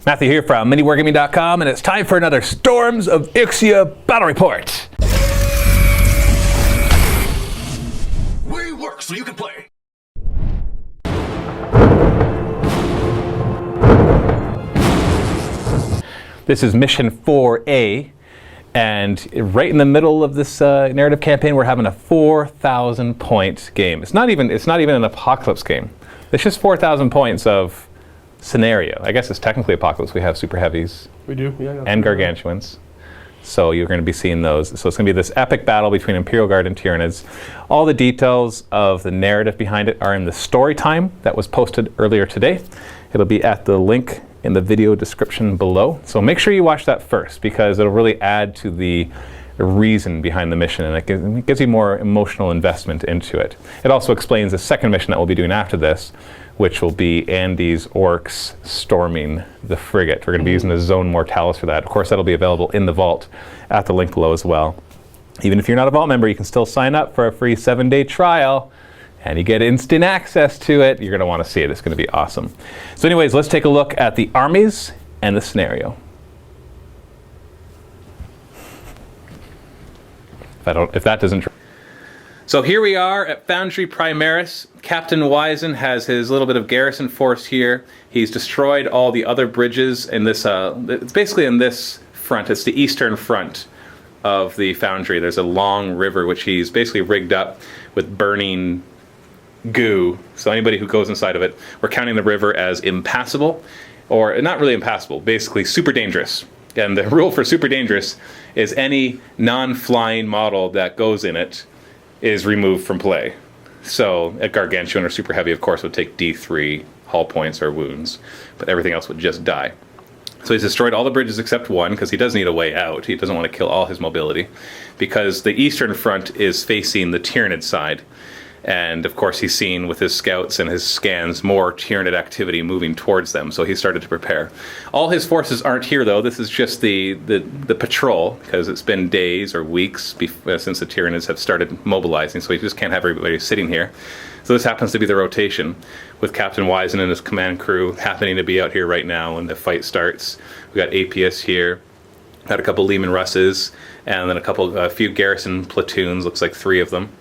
Matthew here from MiniWarGaming.com, and it's time for another Storms of Ixia Battle Report. We work so you can play. This is Mission 4A, and right in the middle of this narrative campaign, we're having a 4,000 point game. It's not even an apocalypse game. It's just 4,000 points of scenario. I guess it's technically apocalypse. We have super heavies. We do, yeah. And gargantuans. So you're going to be seeing those. So it's going to be this epic battle between Imperial Guard and Tyranids. All the details of the narrative behind it are in the story time that was posted earlier today. It'll be at the link in the video description below. So make sure you watch that first, because it'll really add to the reason behind the mission, and it gives you more emotional investment into it. It also explains the second mission that we'll be doing after this, which will be Andy's orcs storming the frigate. We're going to be using the Zone Mortalis for that. Of course, that'll be available in the vault at the link below as well. Even if you're not a vault member, you can still sign up for a free 7-day trial, and you get instant access to it. You're going to want to see it. It's going to be awesome. So anyways, let's take a look at the armies and the scenario. If that doesn't. So here we are at Foundry Primarus. Captain Wizen has his little bit of garrison force here. He's destroyed all the other bridges in this, it's basically in this front. It's the eastern front of the Foundry. There's a long river which he's basically rigged up with burning goo. So anybody who goes inside of it, we're counting the river as impassable, or not really impassable, basically super dangerous. And the rule for super dangerous is any non-flying model that goes in it is removed from play. So a gargantuan or super heavy, of course, would take D3 hull points or wounds, but everything else would just die. So he's destroyed all the bridges except one, because he does need a way out. He doesn't want to kill all his mobility, because the eastern front is facing the Tyranid side. And of course, he's seen with his scouts and his scans more Tyranid activity moving towards them, so he started to prepare. All his forces aren't here, though. This is just the patrol, because it's been days or weeks since the Tyranids have started mobilizing, so he just can't have everybody sitting here. So this happens to be the rotation, with Captain Wizen and his command crew happening to be out here right now when the fight starts. We got APS here, got a couple Lehman Russes, and then a few garrison platoons, looks like 3 of them.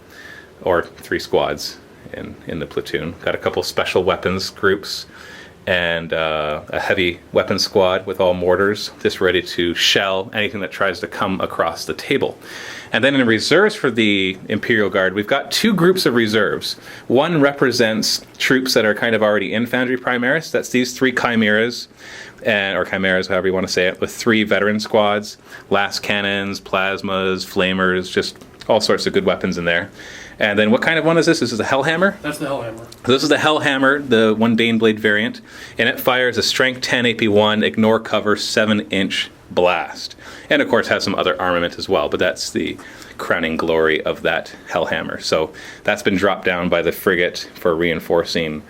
Or 3 squads in the platoon. Got a couple special weapons groups, and a heavy weapons squad with all mortars, just ready to shell anything that tries to come across the table. And then in reserves for the Imperial Guard, we've got 2 groups of reserves. One represents troops that are kind of already in Foundry Primaris. That's these 3 chimeras, or chimeras, however you want to say it, with 3 veteran squads, las cannons, plasmas, flamers, just all sorts of good weapons in there. And then what kind of one is this? This is a Hellhammer? That's the Hellhammer. So this is the Hellhammer, the one Baneblade variant, and it fires a Strength 10 AP1, Ignore Cover, 7-inch blast. And of course has some other armament as well, but that's the crowning glory of that Hellhammer. So that's been dropped down by the frigate for reinforcing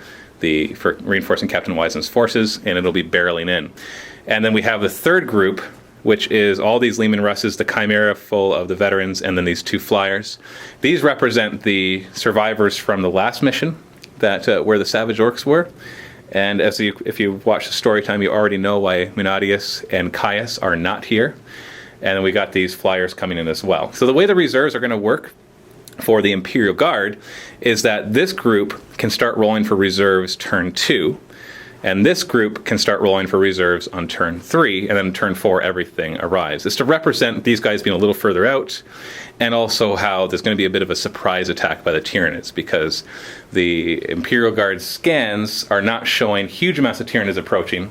Captain Wizen's forces, and it'll be barreling in. And then we have the third group, which is all these Lehman Russes, the Chimera full of the veterans, and then these 2 flyers. These represent the survivors from the last mission, that where the Savage Orcs were. And if you watch the story time, you already know why Minadius and Caius are not here. And then we got these flyers coming in as well. So the way the reserves are going to work for the Imperial Guard is that this group can start rolling for reserves turn 2. And this group can start rolling for reserves on turn 3, and then turn 4, everything arrives. It's to represent these guys being a little further out, and also how there's going to be a bit of a surprise attack by the Tyranids, because the Imperial Guard scans are not showing huge amounts of Tyranids approaching,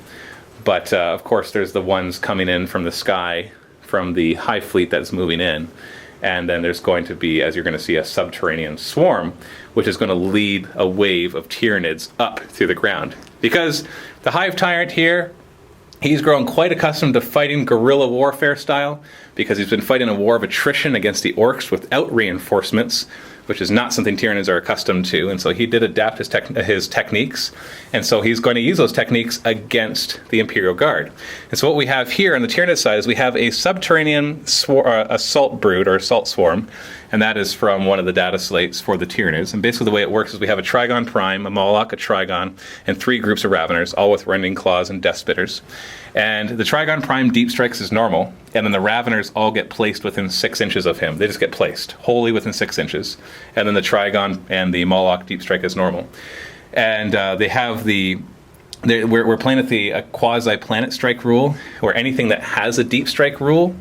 but of course there's the ones coming in from the sky, from the Hive Fleet that's moving in. And then there's going to be, as you're going to see, a subterranean swarm, which is going to lead a wave of Tyranids up through the ground. Because the Hive Tyrant here, he's grown quite accustomed to fighting guerrilla warfare style, because he's been fighting a war of attrition against the orcs without reinforcements, which is not something Tyranids are accustomed to. And so he did adapt his techniques, and so he's going to use those techniques against the Imperial Guard. And so what we have here on the Tyranid side is we have a subterranean assault brood, or assault swarm, and that is from one of the data slates for the Tyranids. And basically the way it works is we have a Trigon Prime, a Moloch, a Trigon, and 3 groups of Raveners, all with Rending Claws and Death Spitters. And the Trigon Prime deep strikes is normal, and then the Raveners all get placed within 6 inches of him. They just get placed, wholly within 6 inches. And then the Trigon and the Moloch deep strike is normal. And they have we're playing with the quasi-planet strike rule, where anything that has a deep strike rule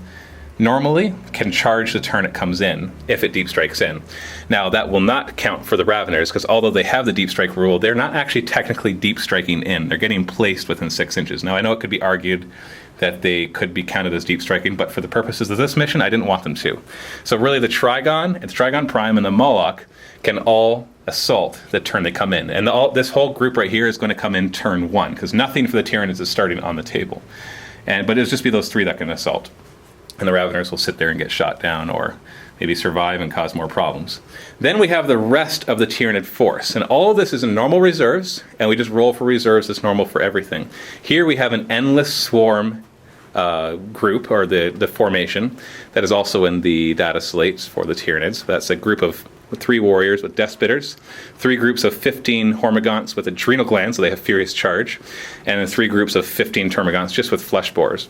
normally can charge the turn it comes in if it deep strikes in. Now that will not count for the Raveners, because although they have the deep strike rule, they're not actually technically deep striking in. They're getting placed within 6 inches. Now I know it could be argued that they could be counted as deep striking, but for the purposes of this mission, I didn't want them to. So really the Trigon, it's Trigon Prime, and the Moloch can all assault the turn they come in. And this whole group right here is going to come in turn 1, because nothing for the Tyranids is starting on the table. But it'll just be those 3 that can assault. And the Raveners will sit there and get shot down, or maybe survive and cause more problems. Then we have the rest of the Tyranid force, and all of this is in normal reserves, and we just roll for reserves as normal for everything. Here we have an endless swarm group, or the formation, that is also in the data slates for the Tyranids. That's a group of 3 warriors with Death Spitters, 3 groups of 15 Hormagaunts with adrenal glands, so they have Furious Charge, and then 3 groups of 15 Termagaunts just with Flesh Borers.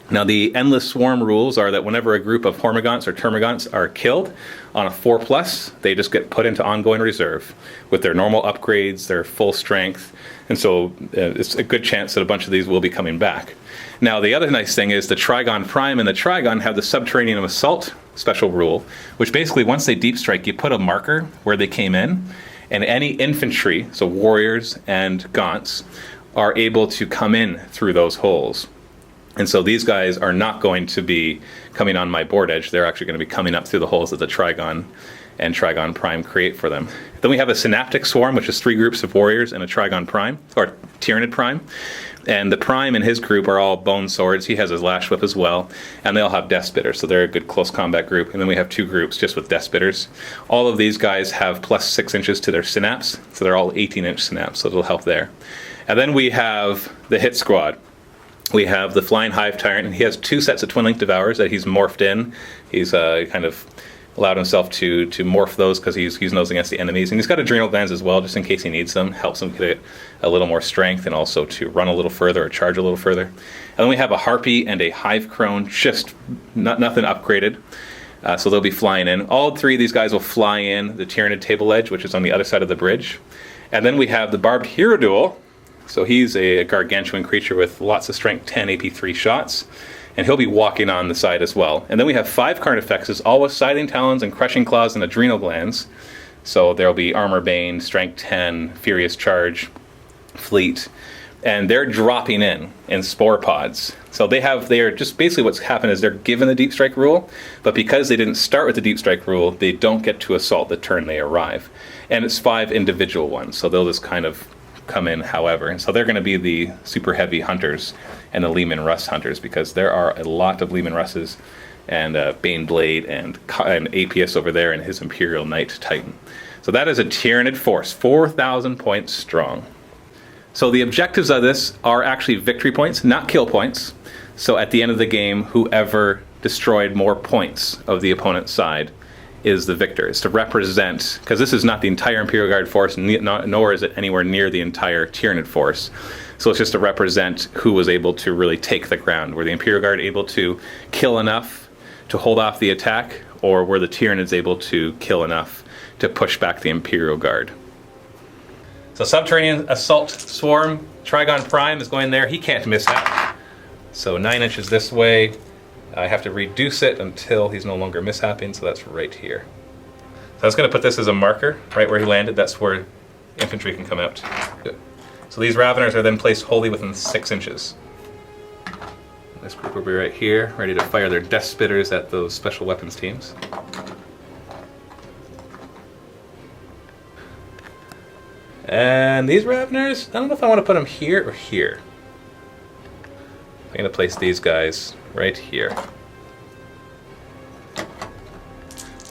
Now the Endless Swarm rules are that whenever a group of Hormagaunts or Termagaunts are killed on a 4+, they just get put into ongoing reserve with their normal upgrades, their full strength, and so it's a good chance that a bunch of these will be coming back. Now the other nice thing is the Trigon Prime and the Trigon have the Subterranean Assault special rule, which basically once they deep strike, you put a marker where they came in, and any infantry, so warriors and gaunts, are able to come in through those holes. And so these guys are not going to be coming on my board edge. They're actually going to be coming up through the holes that the Trigon and Trigon Prime create for them. Then we have a Synaptic Swarm, which is 3 groups of warriors and a Trigon Prime, or Tyranid Prime. And the Prime and his group are all bone swords. He has his Lash Whip as well. And they all have Death Spitters, so they're a good close combat group. And then we have 2 groups just with Death Spitters. All of these guys have plus 6 inches to their synapse, so they're all 18-inch synapse, so it'll help there. And then we have the Hit Squad. We have the Flying Hive Tyrant, and he has 2 sets of Twin Link Devours that he's morphed in. He's kind of allowed himself to morph those because he's using those against the enemies. And he's got adrenal glands as well, just in case he needs them. Helps him get a little more strength and also to run a little further or charge a little further. And then we have a Harpy and a Hive Crone, just nothing upgraded. So they'll be flying in. All 3 of these guys will fly in the Tyranid Table Edge, which is on the other side of the bridge. And then we have the Barbed Hierodule. So he's a gargantuan creature with lots of strength, 10 AP3 shots, and he'll be walking on the side as well. And then we have 5 Carnifexes, all with Scything Talons and Crushing Claws and Adrenal Glands. So there'll be Armor Bane, Strength 10, Furious Charge, Fleet, and they're dropping in Spore Pods. So they are just basically what's happened is they're given the Deep Strike rule, but because they didn't start with the Deep Strike rule, they don't get to assault the turn they arrive. And it's 5 individual ones, so they'll just kind of come in however. And so they're going to be the super heavy hunters and the Leman Russ hunters, because there are a lot of Leman Russes and Baneblade and APS over there and his Imperial Knight Titan. So that is a Tyranid force, 4,000 points strong. So the objectives of this are actually victory points, not kill points. So at the end of the game, whoever destroyed more points of the opponent's side is the victor. It's to represent, because this is not the entire Imperial Guard force, nor is it anywhere near the entire Tyranid force. So it's just to represent who was able to really take the ground. Were the Imperial Guard able to kill enough to hold off the attack, or were the Tyranids able to kill enough to push back the Imperial Guard? So Subterranean Assault Swarm, Trigon Prime is going there. He can't miss that. So 9 inches this way. I have to reduce it until he's no longer mishapping, so that's right here. So I was going to put this as a marker, right where he landed. That's where infantry can come out. Good. So these Raveners are then placed wholly within 6 inches. This group will be right here, ready to fire their Death Spitters at those special weapons teams. And these Raveners, I don't know if I want to put them here or here. I'm going to place these guys right here. And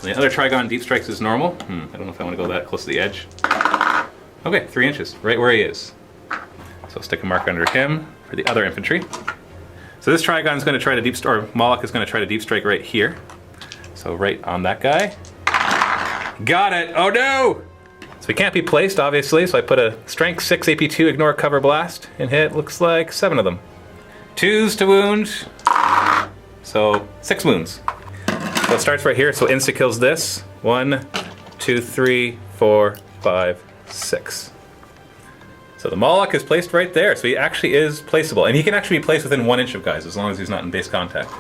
the other Trigon deep strikes is normal. I don't know if I want to go that close to the edge. Okay, 3 inches, right where he is. So I'll stick a mark under him for the other infantry. So this Trigon is going to try to Moloch is going to try to deep strike right here. So right on that guy. Got it! Oh no! So he can't be placed, obviously, so I put a Strength 6 AP2 Ignore Cover Blast and hit, looks like 7 of them. 2s to wound. So 6 wounds. So it starts right here, so insta-kills this. 1, 2, 3, 4, 5, 6. So the Moloch is placed right there, so he actually is placeable. And he can actually be placed within 1 inch of guys, as long as he's not in base contact.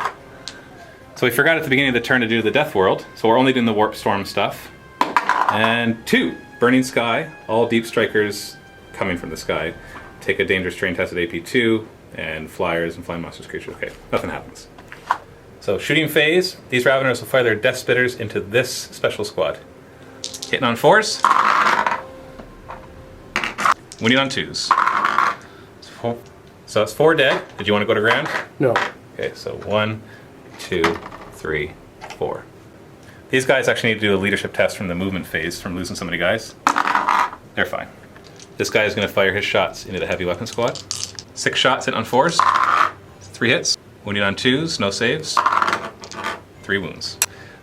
So we forgot at the beginning of the turn to do the Death World, so we're only doing the Warp Storm stuff. And 2, Burning Sky. All Deep Strikers coming from the sky take a Dangerous Terrain Test at AP2, and Flyers and Flying Monsters creatures. Okay, nothing happens. So shooting phase, these Raveners will fire their Death Spitters into this special squad. Hitting on 4s. Winning on 2s. So that's 4 dead. Did you want to go to ground? No. Okay, so 1, 2, 3, 4. These guys actually need to do a leadership test from the movement phase from losing so many guys. They're fine. This guy is going to fire his shots into the heavy weapon squad. 6 shots hit on 4s. 3 hits. Wounding on 2s, no saves. 3 wounds.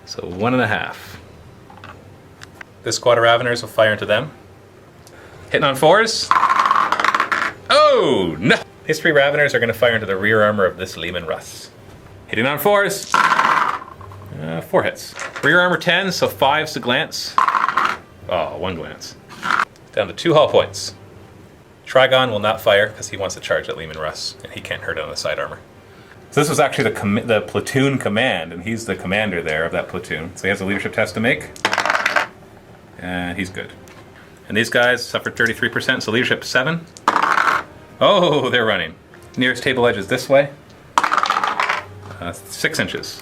So 1.5. This squad of Raveners will fire into them. Hitting on 4s. Oh, no! These 3 Raveners are going to fire into the rear armor of this Leman Russ. Hitting on 4s. 4 hits. Rear armor 10, so 5s to glance. Oh, 1 glance. Down to 2 hull points. Trigon will not fire because he wants to charge at Leman Russ, and he can't hurt it on the side armor. So this was actually the platoon command, and he's the commander there of that platoon. So he has a leadership test to make, and he's good. And these guys suffered 33%, so leadership 7. Oh, they're running. Nearest table edge is this way. 6 inches.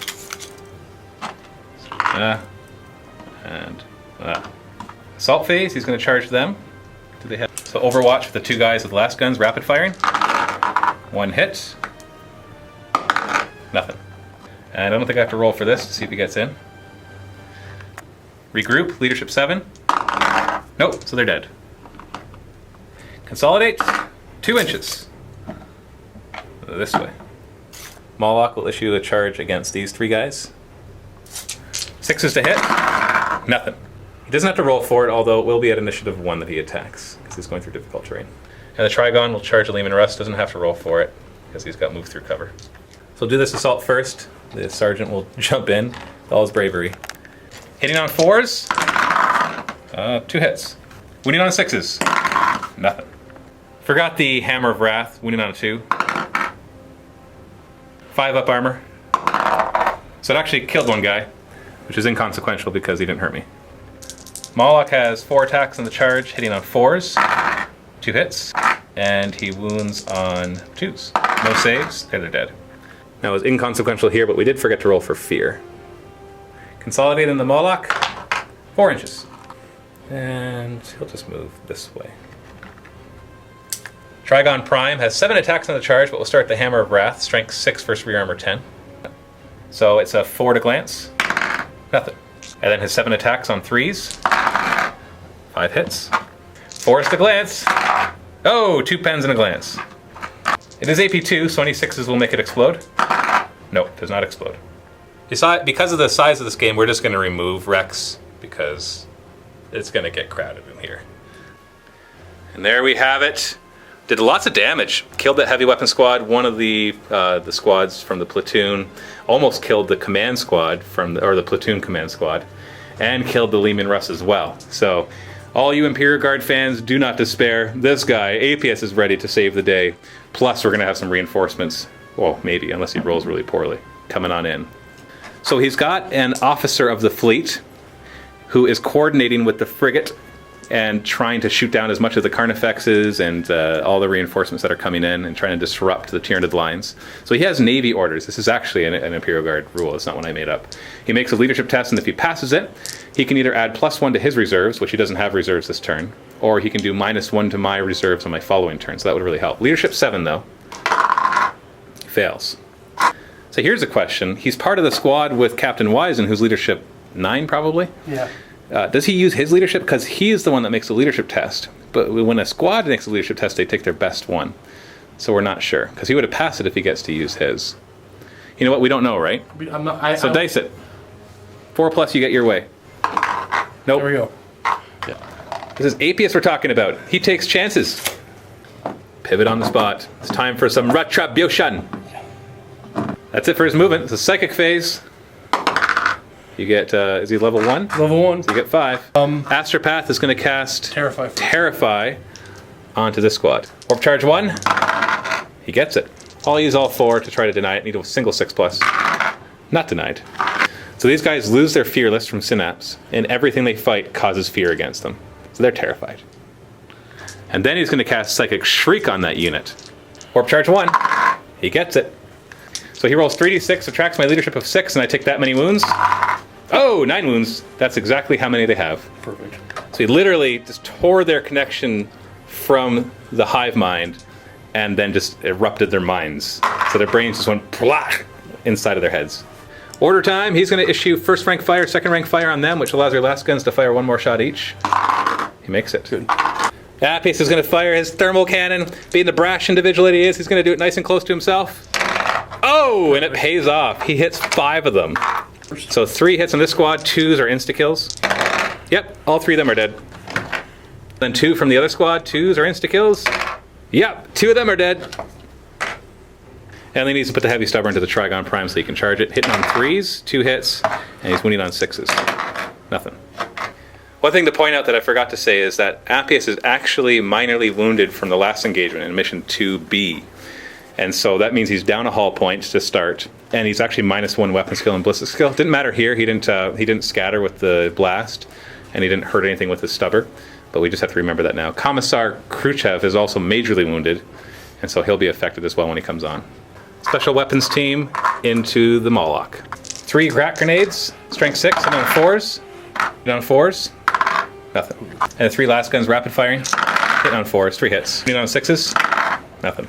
Assault phase, he's going to charge them. Do they have? So Overwatch for the 2 guys with the last guns, rapid firing. 1 hit. Nothing. And I don't think I have to roll for this to see if he gets in. Regroup, leadership 7. Nope, so they're dead. Consolidate, 2 inches. This way. Moloch will issue a charge against these 3 guys. 6s to hit. Nothing. He doesn't have to roll for it, although it will be at initiative 1 that he attacks, because he's going through difficult terrain. And the Trigon will charge a Leman Russ, doesn't have to roll for it, because he's got move through cover. So we'll do this assault first. The sergeant will jump in with all his bravery. Hitting on 4s. 2 hits. Winning on 6s. Nothing. Forgot the Hammer of Wrath, winning on a 2. 5 up armor. So it actually killed 1 guy, which is inconsequential because he didn't hurt me. Moloch has 4 attacks on the charge, hitting on 4s. 2 hits. And he wounds on 2s. No saves. Okay, they're dead. Now it was inconsequential here, but we did forget to roll for fear. Consolidating the Moloch. 4 inches. And he'll just move this way. Trigon Prime has 7 attacks on the charge, but will start the Hammer of Wrath, strength 6 versus rear armor 10. So it's a 4 to glance. Nothing. And then his 7 attacks on 3s. 5 hits. 4s to glance. Oh, 2 pens and a glance. It is AP2, so any 6s will make it explode. No, it does not explode. Because of the size of this game, we're just going to remove Rex, because it's going to get crowded in here. And there we have it. Did lots of damage. Killed that heavy weapon squad. One of the squads from the platoon. Almost killed the command squad or the platoon command squad, and killed the Leman Russ as well. So, all you Imperial Guard fans, do not despair. This guy, APS, is ready to save the day. Plus, we're going to have some reinforcements. Well, maybe, unless he rolls really poorly, coming on in. So he's got an officer of the fleet who is coordinating with the frigate and trying to shoot down as much of the Carnifexes and all the reinforcements that are coming in and trying to disrupt the Tyranid lines. So he has Navy orders. This is actually an Imperial Guard rule. It's not one I made up. He makes a leadership test, and if he passes it, he can either add +1 to his reserves, which he doesn't have reserves this turn, or he can do -1 to my reserves on my following turn. So that would really help. Leadership 7, though. Fails. So here's a question. He's part of the squad with Captain Wizen, who's leadership 9, probably? Yeah. Does he use his leadership? Because he is the one that makes the leadership test. But when a squad makes a leadership test, they take their best one. So we're not sure. Because he would have passed it if he gets to use his. You know what? We don't know, right? I'm not, so dice it. 4+, you get your way. Nope. There we go. This is Apius we're talking about. He takes chances. Pivot on the spot. It's time for some retribution. That's it for his movement. It's a psychic phase. You get, is he level 1? Level 1. So you get 5. Astropath is going to cast Terrify onto this squad. Warp charge 1. He gets it. I'll use all 4 to try to deny it. Need a single 6+. Not denied. So these guys lose their Fearless from Synapse, and everything they fight causes fear against them. So they're terrified. And then he's going to cast Psychic Shriek on that unit. Warp charge 1. He gets it. So he rolls 3d6, subtracts my leadership of 6, and I take that many wounds. Oh, 9 wounds. That's exactly how many they have. Perfect. So he literally just tore their connection from the hive mind and then just erupted their minds. So their brains just went plach inside of their heads. Order time, he's going to issue first rank fire, second rank fire on them, which allows their last guns to fire 1 more shot each. He makes it. Good. Apius is going to fire his thermal cannon. Being the brash individual that he is, he's going to do it nice and close to himself. Oh, and it pays off. He hits 5 of them. So 3 hits on this squad, 2s are insta-kills. Yep, all 3 of them are dead. Then 2 from the other squad, 2s are insta-kills. Yep, 2 of them are dead. And he needs to put the Heavy Stubborn to the Trigon Prime so he can charge it. Hitting on 3s, 2 hits, and he's winning on 6s. Nothing. One thing to point out that I forgot to say is that Apius is actually minorly wounded from the last engagement in Mission 2B. And so that means he's down a hull point to start, and he's actually -1 weapon skill and ballistic skill. Didn't matter here. He didn't scatter with the blast, and he didn't hurt anything with his stubber. But we just have to remember that now. Commissar Khrushchev is also majorly wounded, and so he'll be affected as well when he comes on. Special weapons team into the Moloch. 3 crack grenades, strength 6, and on 4s. Hit on 4s, nothing. And the 3 last guns, rapid firing, hitting on 4s, 3 hits. Hitting on 6s, nothing.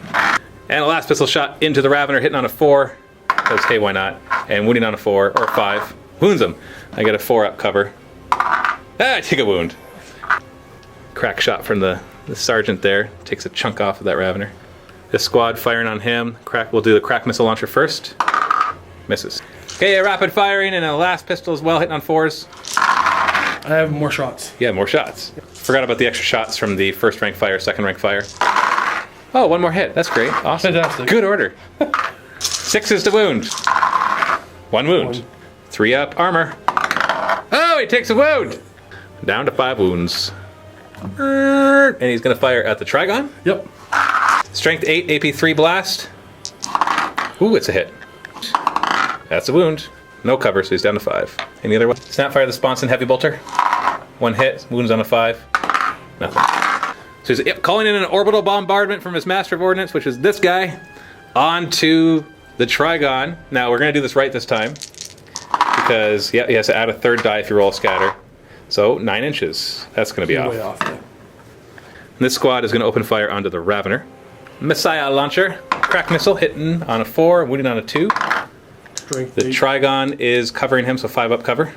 And a last pistol shot into the Ravener, hitting on a 4, because hey, why not? And wounding on a 4 or 5, wounds him. I get a 4 up cover. I take a wound. Crack shot from the sergeant there, takes a chunk off of that Ravener. This squad firing on him. We'll do the crack missile launcher first. Misses. Okay, rapid firing and a last pistol as well, hitting on 4s. I have more shots. Yeah, more shots. Forgot about the extra shots from the first rank fire, second rank fire. Oh, 1 more hit. That's great. Awesome. Fantastic. Good order. 6s to wound. 1 wound. 3 up armor. Oh, he takes a wound. Down to 5 wounds. And he's going to fire at the Trigon. Yep. Strength 8, AP 3 blast. Ooh, it's a hit. That's a wound. No cover, so he's down to 5. Any other one? Snapfire the Sponson Heavy Bolter. 1 hit, wounds on a 5. Nothing. So he's calling in an orbital bombardment from his Master of Ordnance, which is this guy, onto the Trigon. Now, we're going to do this right this time. Because, yeah, he has to add a 3rd die if you roll a scatter. So, 9 inches. That's going to be off. Way off, yeah. This squad is going to open fire onto the Ravener. Messiah launcher, crack missile hitting on a 4, wounding on a 2. Strength The 8. Trigon is covering him, so 5 up cover.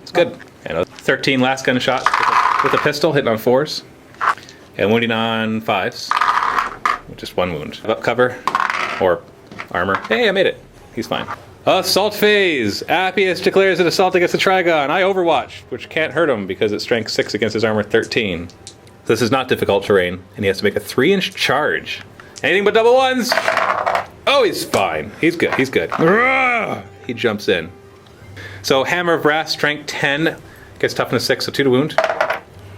It's good. And a 13 last gun shots with a pistol hitting on 4s. And wounding on 5s. Just 1 wound. Up cover, or armor. Hey, I made it. He's fine. Assault phase. Apius declares an assault against the Trigon. I overwatch, which can't hurt him because it's strength 6 against his armor 13. This is not difficult terrain, and he has to make a 3-inch charge. Anything but double 1s. Oh, he's fine. He's good. He's good. He jumps in. So Hammer of Brass, strength 10, gets toughness 6, so 2 to wound.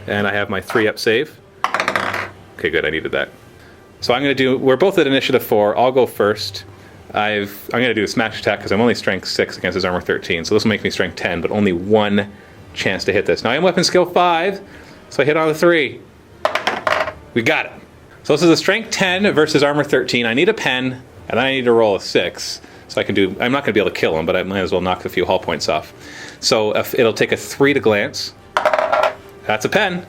And I have my 3 up save. Okay, good. I needed that. So I'm going to do. We're both at initiative 4. I'll go first. I'm going to do a smash attack because I'm only strength 6 against his armor 13. So this will make me strength 10, but only 1 chance to hit this. Now I am weapon skill 5, so I hit on a 3. We got it. So this is a strength 10 versus armor 13. I need a pen, and then I need to roll a 6. So I can do. I'm not going to be able to kill him, but I might as well knock a few hull points off. So it'll take a 3 to glance. That's a pen.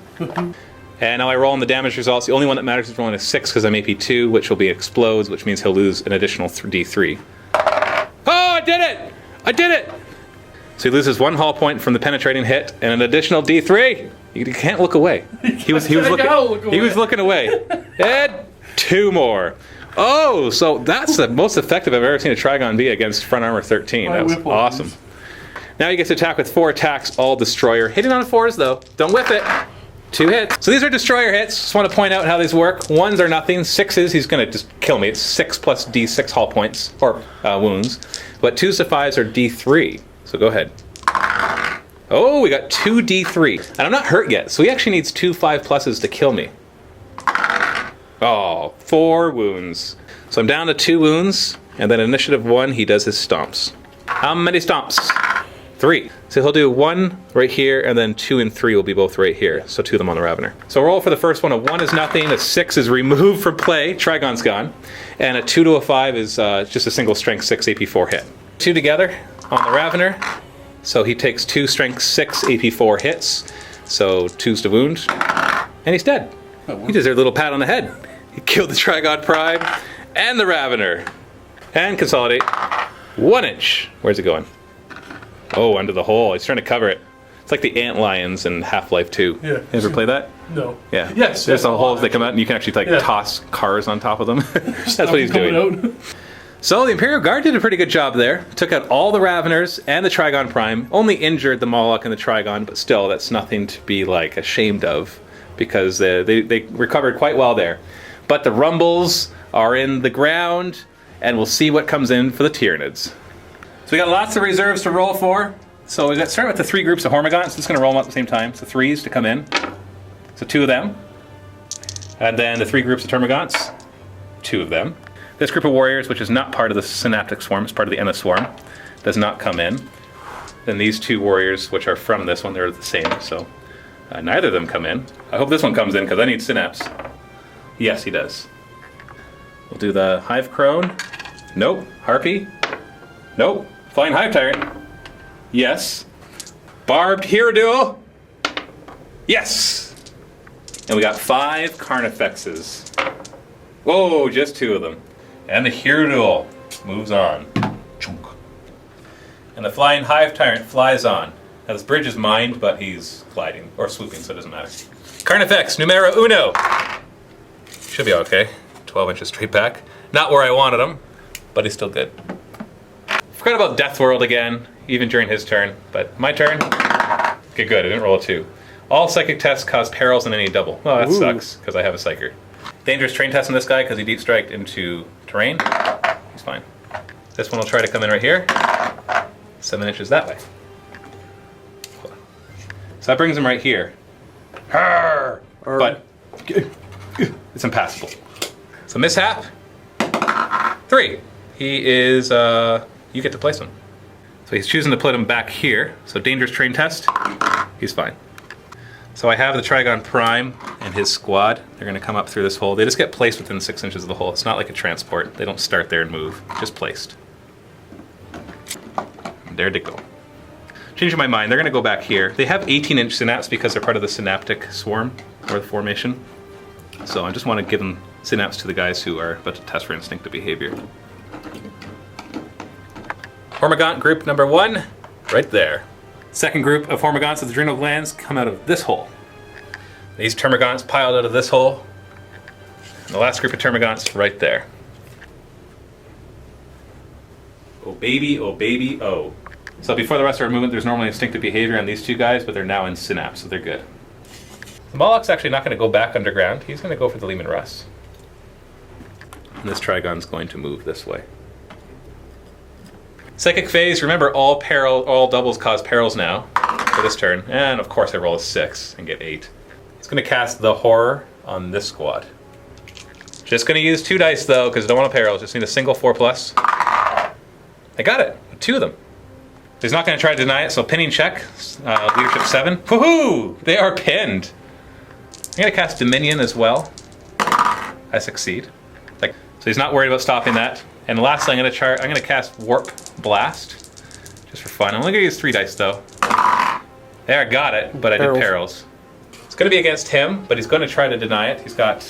And now I roll on the damage results. The only one that matters is rolling a 6 because I'm AP 2, which will be explodes, which means he'll lose an additional D3. Oh, I did it! I did it! So he loses 1 hull point from the penetrating hit and an additional D3. You can't look away. He was looking away. And 2 more. Oh, so that's the most effective I've ever seen a Trigon be against front armor 13. That was awesome. Now he gets to attack with 4 attacks, all destroyer. Hitting on 4s though. Don't whip it. 2 hits. So these are destroyer hits. Just want to point out how these work. 1s are nothing. 6s, he's going to just kill me. It's 6 plus D6 hull points, or wounds. But 2s to 5s are D3. So go ahead. Oh, we got 2 D3. And I'm not hurt yet, so he actually needs 2 5+s to kill me. Oh, 4 wounds. So I'm down to 2 wounds, and then initiative 1, he does his stomps. How many stomps? 3. So he'll do 1 right here, and then 2 and 3 will be both right here. So 2 of them on the Ravener. So roll for the first one. A 1 is nothing, a 6 is removed from play, Trigon's gone, and a 2 to a 5 is just a single strength 6 AP4 hit. 2 together on the Ravener. So he takes 2 strength 6 AP4 hits, so 2s to wound, and he's dead. He deserved a little pat on the head. He killed the Trigon Prime and the Ravener. And consolidate. 1 inch. Where's it going? Oh, under the hole. He's trying to cover it. It's like the antlions in Half-Life 2. Yeah. You ever play that? No. Yeah. Yes. There's some holes that come out, and you can actually toss cars on top of them. That's what he's doing. So the Imperial Guard did a pretty good job there. Took out all the Raveners and the Trigon Prime. Only injured the Moloch and the Trigon, but still, that's nothing to be like ashamed of, because they recovered quite well there. But the Rumbles are in the ground, and we'll see what comes in for the Tyranids. So we got lots of reserves to roll for. So we got start with the 3 groups of Hormagaunts. So just going to roll them at the same time. So 3s to come in. So 2 of them. And then the 3 groups of Termagants. 2 of them. This group of warriors, which is not part of the Synaptic Swarm, it's part of the Enna Swarm, does not come in. Then these 2 warriors, which are from this one, they're the same, so neither of them come in. I hope this one comes in, because I need Synapse. Yes, he does. We'll do the Hive Crone. Nope. Harpy. Nope. Flying Hive Tyrant. Yes. Barbed Hero Duel. Yes! And we got 5 Carnifexes. Whoa, just 2 of them. And the Hero Duel moves on. Chunk. And the Flying Hive Tyrant flies on. Now this bridge is mined, but he's gliding, or swooping, so it doesn't matter. Carnifex, numero uno. Should be okay. 12 inches straight back. Not where I wanted him, but he's still good. Forgot about Death World again, even during his turn, but my turn. Okay, good, I didn't roll a 2. All psychic tests cause perils in any double. Well, that sucks, because I have a psyker. Dangerous terrain test on this guy because he deep striked into terrain. He's fine. This one will try to come in right here. 7 inches that way. So that brings him right here. Arr! But it's impassable. So mishap. 3. He is, you get to place him. So he's choosing to put him back here. So dangerous terrain test. He's fine. So I have the Trigon Prime and his squad. They're going to come up through this hole. They just get placed within 6 inches of the hole. It's not like a transport. They don't start there and move. Just placed. And there they go. Changing my mind, they're going to go back here. They have 18-inch synapse because they're part of the Synaptic Swarm, or the formation. So I just want to give them synapse to the guys who are about to test for instinctive behavior. Hormagaunt group number 1, right there. Second group of Hormagaunts of the Adrenal Glands come out of this hole. These Termagants piled out of this hole. And the last group of Termagants right there. Oh baby, oh baby, oh. So before the rest of our movement, there's normally instinctive behavior on these 2 guys, but they're now in synapse, so they're good. The Moloch's actually not going to go back underground. He's going to go for the Leman Russ. And this Trigon's going to move this way. Psychic phase, remember all doubles cause perils now for this turn. And of course I roll a 6 and get 8. He's going to cast the Horror on this squad. Just going to use 2 dice though, because I don't want a peril. Just need a single 4+. I got it, 2 of them. He's not going to try to deny it, so pinning check, leadership 7. Woohoo! They are pinned. I'm going to cast Dominion as well. I succeed. So he's not worried about stopping that. And lastly, I'm going to cast Warp Blast, just for fun. I'm only going to use 3 dice though. There, I got it, but I did perils. It's going to be against him, but he's going to try to deny it. He's got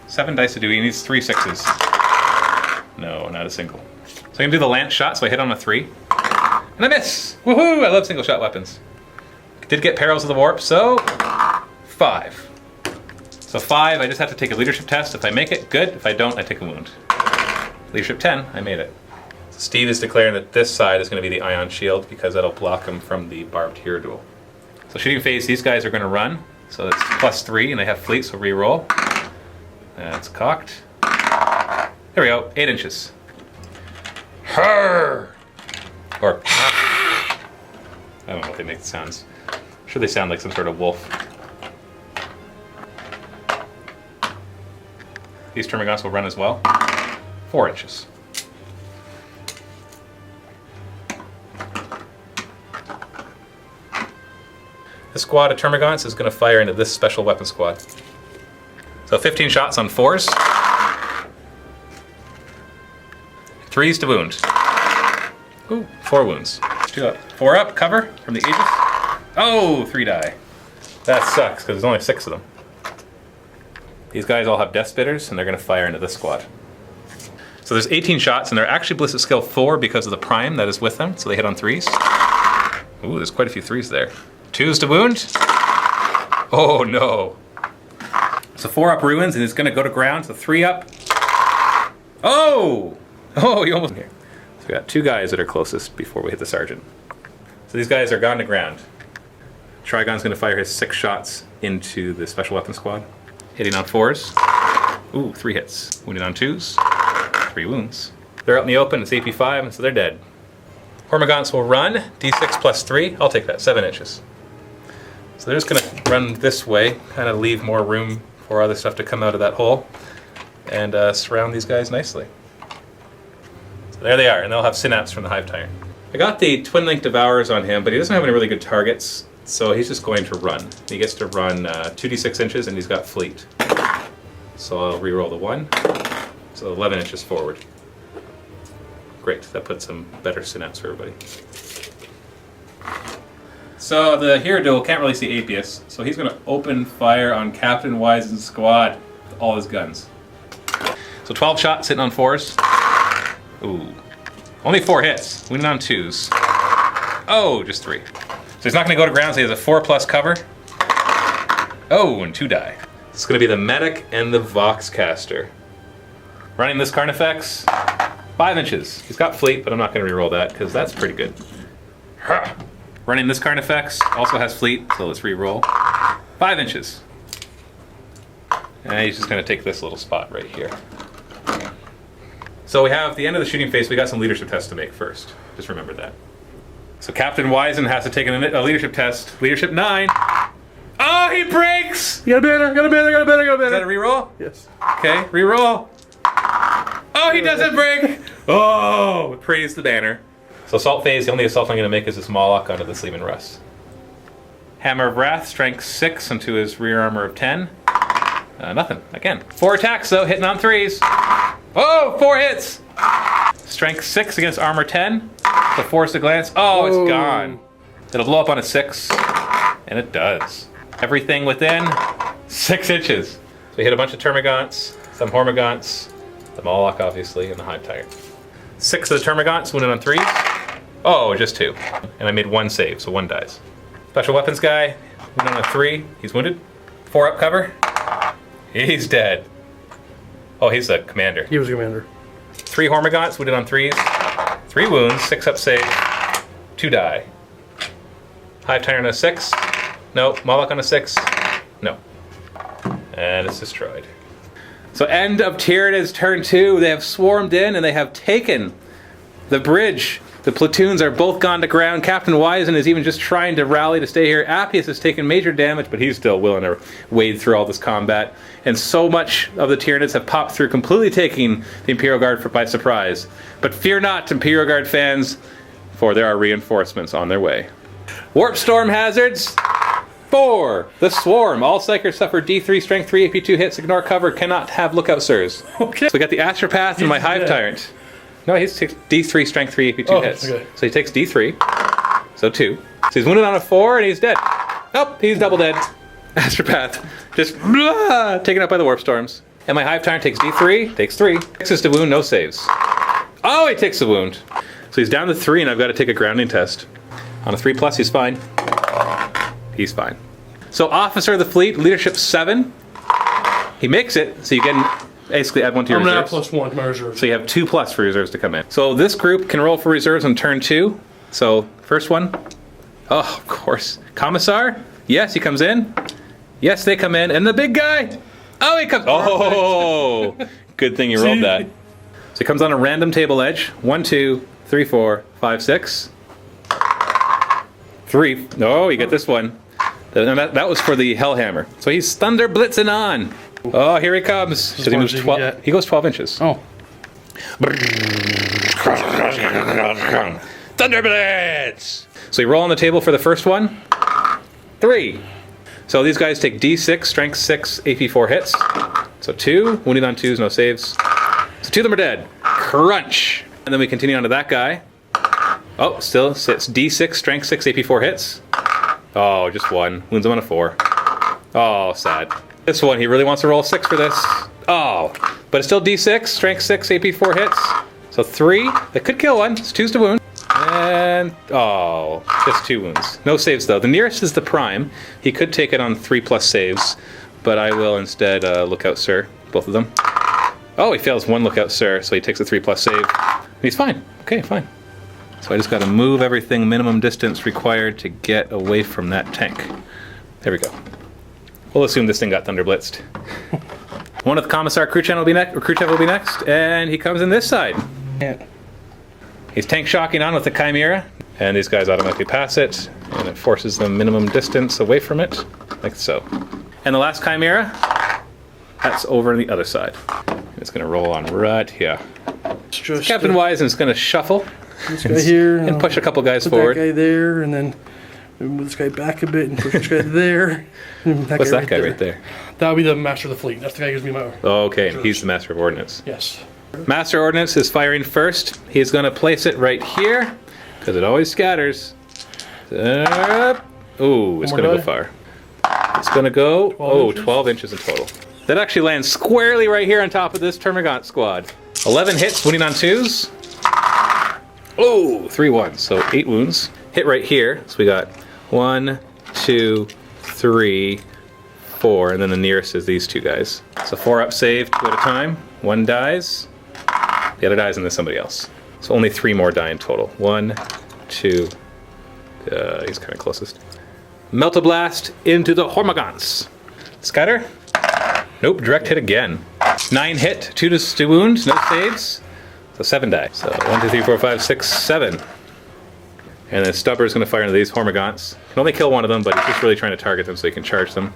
7 dice to do. He needs 3 6s. No, not a single. So I'm going to do the lance shot, so I hit on a 3. And I miss! Woohoo! I love single shot weapons. Did get perils of the warp, so 5. So 5, I just have to take a leadership test. If I make it, good. If I don't, I take a wound. Leadership 10, I made it. So Steve is declaring that this side is going to be the ion shield because that'll block him from the barbed hero duel. So shooting phase, these guys are going to run. So it's +3 and they have fleet, so re-roll. That's cocked. There we go, 8 inches. Her. Or I don't know if they make the sounds. I'm sure they sound like some sort of wolf. These termagants will run as well. 4 inches. This squad of termagants is going to fire into this special weapon squad. So 15 shots on 4s. 3s to wound. Ooh, 4 wounds. 2 up. 4 up, cover from the Aegis. Oh, 3 die. That sucks because there's only 6 of them. These guys all have death spitters and they're going to fire into this squad. So there's 18 shots and they're actually ballistic skill 4 because of the prime that is with them, so they hit on 3s. Ooh, there's quite a few 3s there. 2s to wound. Oh no. So 4 up ruins and it's going to go to ground, so 3 up. Oh! Oh, you almost here. So we got 2 guys that are closest before we hit the sergeant. So these guys are gone to ground. Trigon's going to fire his 6 shots into the special weapon squad. Hitting on 4s. Ooh, 3 hits. Wounded on 2s. 3 wounds. They're out in the open, it's AP5, and so they're dead. Hormagaunts will run, D6 +3. I'll take that, 7 inches. So they're just going to run this way, kind of leave more room for other stuff to come out of that hole, and surround these guys nicely. So there they are, and they'll have synapse from the Hive Tyrant. I got the Twin Link Devourers on him, but he doesn't have any really good targets, so he's just going to run. He gets to run 2d6 inches, and he's got fleet. So I'll re-roll the 1. So 11 inches forward. Great, that puts some better synapse for everybody. So the hero duel can't really see Apius, so he's going to open fire on Captain Wisen's squad with all his guns. So 12 shots hitting on 4s. Ooh. Only 4 hits. Winning on 2s. Oh, just 3. So he's not going to go to ground, so he has a 4+ cover. Oh, and 2 die. It's going to be the Medic and the Voxcaster. Running this Carnifex, 5 inches. He's got fleet, but I'm not going to reroll that because that's pretty good. Running this Carnifex, also has fleet, so let's reroll. 5 inches. And he's just going to take this little spot right here. So we have the end of the shooting phase. We got some leadership tests to make first. Just remember that. So Captain Wisen has to take a leadership test. Leadership 9. Oh, he breaks! You got a banner, got a banner, got a banner, got a banner. Is that a reroll? Yes. Okay, reroll. Oh, he doesn't break! Oh, praise the banner. So assault phase, the only assault I'm going to make is this Moloch onto the Sleeman Russ. Hammer of Wrath, strength 6 into his rear armor of 10. Nothing, again. 4 attacks though, hitting on 3s. Oh, 4 hits! Strength 6 against armor 10. So force a glance. Oh, it's gone. It'll blow up on a 6. And it does. Everything within 6 inches. So we hit a bunch of Termagants, some Hormagaunts, the Moloch obviously, and the Hive Tyrant. 6 of the Termagants wounded on 3s. Oh, just 2. And I made 1 save, so 1 dies. Special weapons guy, wounded on a 3. He's wounded. 4 up cover. He's dead. Oh, he's the commander. He was the commander. 3 Hormagaunts wounded on 3s. 3 wounds, 6 up save. 2 die. Hive Tyrant on a 6. No. Moloch on a 6. No. And it's destroyed. So end of Tyranids turn 2. They have swarmed in and they have taken the bridge. The platoons are both gone to ground. Captain Wisen is even just trying to rally to stay here. Appius has taken major damage, but he's still willing to wade through all this combat. And so much of the Tyranids have popped through, completely taking the Imperial Guard by surprise. But fear not, Imperial Guard fans, for there are reinforcements on their way. Warp Storm hazards. 4. The Swarm. All Psychers suffer D3 Strength 3 AP2 hits. Ignore cover. Cannot have lookout sirs. Okay. So we got the Astropath and my Hive Tyrant. No, he's D3 Strength 3 AP2 hits. Okay. So he takes D3. So 2. So he's wounded on a 4 and he's dead. Nope, he's double dead. Astropath. Just taken out by the Warp Storms. And my Hive Tyrant takes D3. Takes 3. 6 is to wound, no saves. Oh, he takes the wound. So he's down to 3 and I've got to take a grounding test. On a 3+, he's fine. He's fine. So Officer of the Fleet, Leadership 7. He makes it, so you get basically add 1 to your I'm gonna add reserves. +1 to my reserves. So you have 2+ for reserves to come in. So this group can roll for reserves on turn 2. So first one. Oh, of course. Commissar? Yes, he comes in. Yes, they come in. And the big guy? Oh, he comes. Oh, good thing you rolled that. So he comes on a random table edge. 1, 2, 3, 4, 5, 6. 3. Oh, you get this one. That was for the Hellhammer. So he's Thunder Blitzing on. Oh, here he comes. He moves 12. He goes 12 inches. Oh. Thunder Blitz! So you roll on the table for the first one. 3. So these guys take D6, Strength 6, AP 4 hits. So 2, wounded on 2s, no saves. So 2 of them are dead. Crunch! And then we continue on to that guy. Oh, still sits D6, Strength 6, AP 4 hits. Oh, just 1. Wounds him on a 4. Oh, sad. This one, he really wants to roll 6 for this. Oh, but it's still D6, Strength 6, AP 4 hits. So 3. That could kill one. It's 2s to wound. And, oh, just 2 wounds. No saves, though. The nearest is the Prime. He could take it on 3+ saves, but I will instead look out, sir. Both of them. Oh, he fails 1 lookout, sir, so he takes a 3+ save. And he's fine. Okay, fine. So I just got to move everything minimum distance required to get away from that tank. There we go. We'll assume this thing got Thunder Blitzed. One of the Commissar crew channel will be next, or crew chief will be next, and he comes in this side. Yeah. He's tank shocking on with the Chimera, and these guys automatically pass it, and it forces them minimum distance away from it, like so. And the last Chimera, that's over on the other side. It's going to roll on right here. Just Captain Wisen's going to shuffle this guy here and push a couple guys put forward. that guy there, and then move this guy back a bit and push this guy there. What's that guy right there? That would be the Master of the Fleet. That's the guy who gives me my. Oh, okay, and he's the Master of Ordnance. Yes. Master Ordnance is firing first. He's going to place it right here, because it always scatters. Ooh, it's going to go far. It's going to go, 12 inches in total. That actually lands squarely right here on top of this Termagant squad. 11 hits, wounding on 2s. Oh, 3 ones, so 8 wounds. Hit right here, so we got 1, 2, 3, 4, and then the nearest is these 2 guys. So 4 up save, 2 at a time. 1 dies. The other dies and then somebody else. So only 3 more die in total. 1, 2, he's kind of closest. Meltablast into the Hormagaunts. Scatter? Nope, direct hit again. 9 hit, 2 to wound, no saves. So 7 die. So 1, 2, 3, 4, 5, 6, 7. And then Stubber's going to fire into these Hormagaunts. Can only kill 1 of them, but he's just really trying to target them so he can charge them.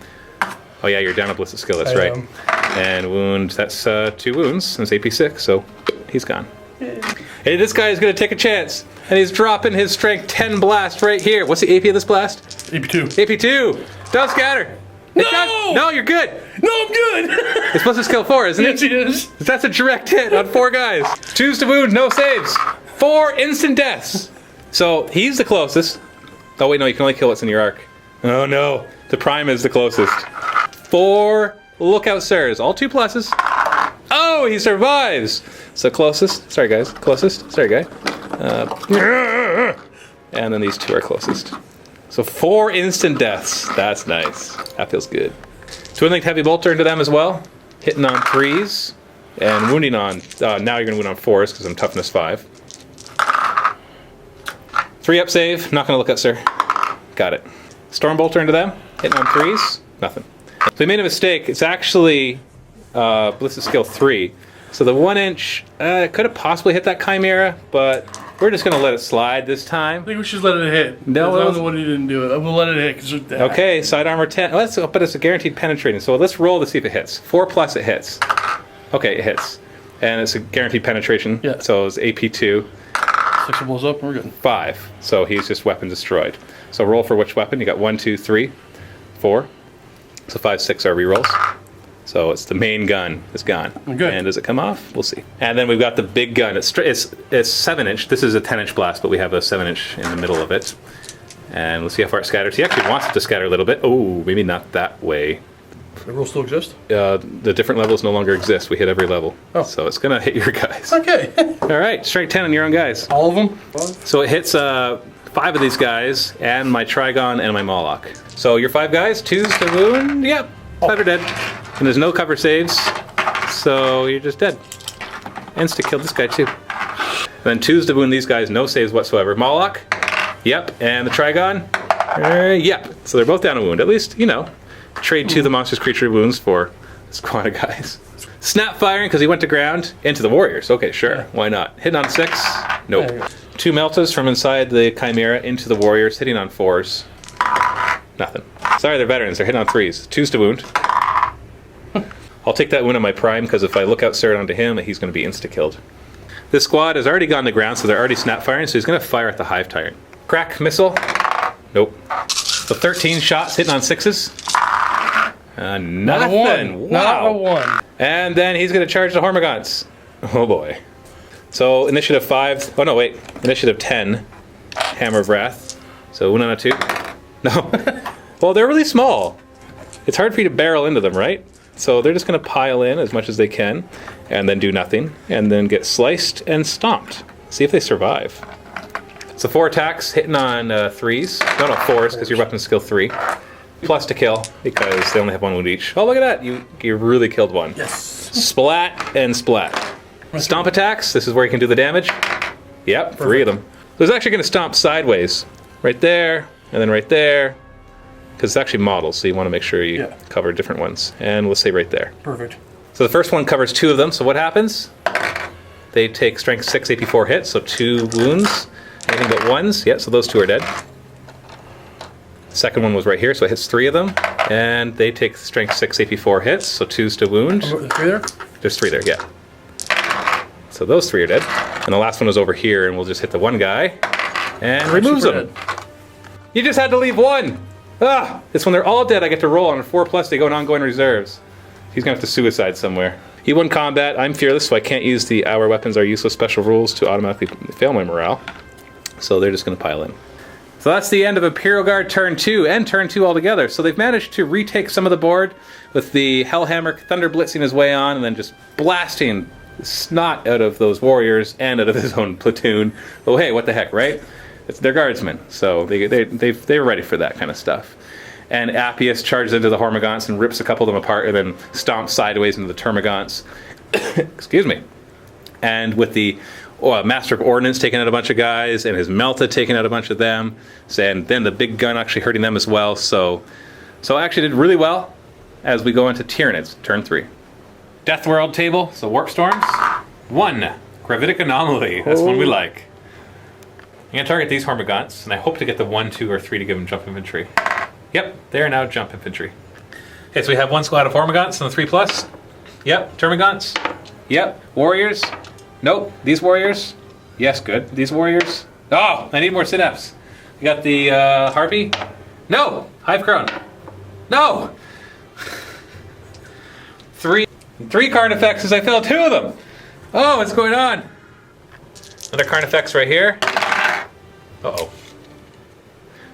Oh yeah, you're down a ballistic skill, that's right. And wound, that's 2 wounds. That's AP 6, so he's gone. Hey, this guy is going to take a chance. And he's dropping his strength 10 blast right here. What's the AP of this blast? AP2. AP2. Don't scatter. No! No, you're good. No, I'm good! It's supposed to skill 4, isn't it? Yes, it is. That's a direct hit on 4 guys. 2s to wound, no saves. 4 instant deaths. So he's the closest. Oh wait, no, you can only kill what's in your arc. Oh no, the Prime is the closest. 4 lookout sirs, all 2 pluses. Oh, he survives. So closest, sorry guys, closest, sorry guy. And then these 2 are closest. So 4 instant deaths, that's nice. That feels good. Twin-linked heavy bolter into them as well. Hitting on 3s and wounding on, now you're gonna wound on 4s because I'm toughness 5. 3 up save, not gonna look up, sir. Got it. Storm bolter into them, hitting on 3s, nothing. So we made a mistake. It's actually ballistic skill 3. So the 1 inch could have possibly hit that Chimera, but we're just gonna let it slide this time. I think we should let it hit. No, I don't know what he didn't do it. We'll let it hit. Okay, side armor 10. Oh, but it's a guaranteed penetrating. So let's roll to see if it hits. 4 plus it hits. Okay, it hits. And it's a guaranteed penetration. Yeah. So it's AP2. 6 blows up and we're good. 5. So he's just weapon destroyed. So roll for which weapon? You got 1, 2, 3, 4. So 5, 6 are rerolls. So it's the main gun is gone. Okay. And does it come off? We'll see. And then we've got the big gun. It's 7 inch. This is a 10 inch blast, but we have a 7 inch in the middle of it. And let's see how far it scatters. He actually wants it to scatter a little bit. Oh, maybe not that way. The rules still exist? The different levels no longer exist. We hit every level. Oh. So it's going to hit your guys. Okay. All right, strength 10 on your own guys. All of them? So it hits 5 of these guys and my Trigon and my Moloch. So your 5 guys, 2s to wound. Yep, 5 are dead. And there's no cover saves. so you're just dead. Insta-killed this guy too. Then 2's to wound these guys, no saves whatsoever. Moloch, yep, and the Trigon, yep. So they're both down a wound. At least, you know, trade 2 of the monster's creature wounds for a squad of guys. Snap firing because he went to ground into the warriors. Okay, sure, why not? Hitting on 6, nope. 2 Meltas from inside the Chimera into the warriors, hitting on 4s. Nothing. Sorry, they're veterans. They're hitting on 3s. 2's to wound. I'll take that wound on my prime because if I look out Ceradon onto him, he's going to be insta-killed. This squad has already gone to ground, so they're already snap firing, so he's going to fire at the Hive Tyrant. Crack missile. Nope. So 13 shots hitting on 6s. Nothing. Not a 1. Wow. Not a 1. And then he's going to charge the Hormagaunts. Oh boy. So initiative 5. Oh no, wait. Initiative 10. Hammer of Wrath. So 1 on a 2. No. Well, they're really small. It's hard for you to barrel into them, right? So they're just going to pile in as much as they can, and then do nothing, and then get sliced and stomped. See if they survive. So 4 attacks, hitting on 3s. No, 4s, because your weapon skill 3. Plus to kill, because they only have 1 wound each. Oh, look at that. You really killed one. Yes. Splat and splat. Stomp attacks, this is where you can do the damage. Yep, perfect. 3 of them. So it's actually going to stomp sideways. Right there, and then right there. Because it's actually models, so you want to make sure you cover different ones. And we'll say right there. Perfect. So the first one covers 2 of them, so what happens? They take strength 6 AP4 hits, so 2 wounds. Anything but 1s, yeah, so those 2 are dead. The second one was right here, so it hits 3 of them. And they take strength 6 AP4 hits, so 2's to wound. There's 3 there? There's 3 there, yeah. So those 3 are dead. And the last one was over here, and we'll just hit the one guy. And removes them. You just had to leave 1! Ah! It's when they're all dead I get to roll on a 4+, they go in ongoing reserves. He's gonna have to suicide somewhere. He won combat, I'm fearless, so I can't use the our weapons are useless special rules to automatically fail my morale. So they're just gonna pile in. So that's the end of Imperial Guard turn 2, and turn 2 altogether. So they've managed to retake some of the board with the Hellhammer Thunder blitzing his way on, and then just blasting snot out of those warriors and out of his own platoon. Oh hey, what the heck, right? They're guardsmen, so they're ready for that kind of stuff. And Appius charges into the Hormagaunts and rips a couple of them apart and then stomps sideways into the Termagants. Excuse me. And with the Master of Ordnance taking out a bunch of guys and his Melta taking out a bunch of them, and then the big gun actually hurting them as well. So I actually did really well as we go into Tyranids, turn 3. Death World table, so Warp Storms. 1, Gravitic Anomaly, that's one we like. I'm going to target these Hormagaunts, and I hope to get the 1, 2, or 3 to give them jump infantry. Yep, they are now jump infantry. Okay, so we have 1 squad of Hormagaunts and the 3+. Yep, Termagants. Yep, warriors. Nope, these warriors. Yes, good. These warriors. Oh, I need more synapse. You got the Harpy. No, Hive Crone. No. 3 Carnifexes, I failed 2 of them. Oh, what's going on? Another Carnifex right here. Uh-oh.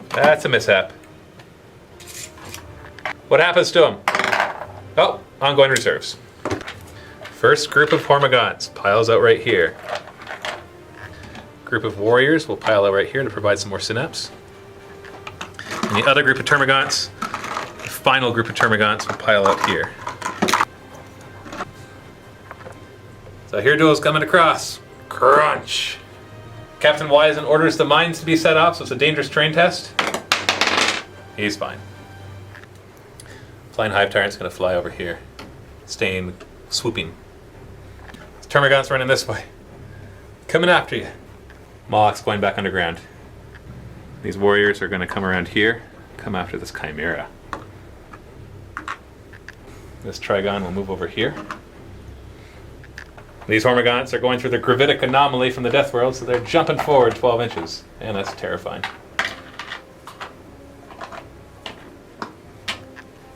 That's a mishap. What happens to him? Oh, ongoing reserves. First group of Hormagaunts piles out right here. Group of warriors will pile out right here to provide some more synapse. And the other group of Termagants, the final group of Termagants, will pile out here. So here duel's coming across. Crunch! Captain Wizen orders the mines to be set off, so it's a dangerous terrain test. He's fine. Flying Hive Tyrant's gonna fly over here. Staying, swooping. Termagant's running this way. Coming after you. Moloch's going back underground. These warriors are gonna come around here, come after this Chimera. This Trigon will move over here. These Hormagaunts are going through the gravitic anomaly from the Death World, so they're jumping forward 12 inches. And that's terrifying.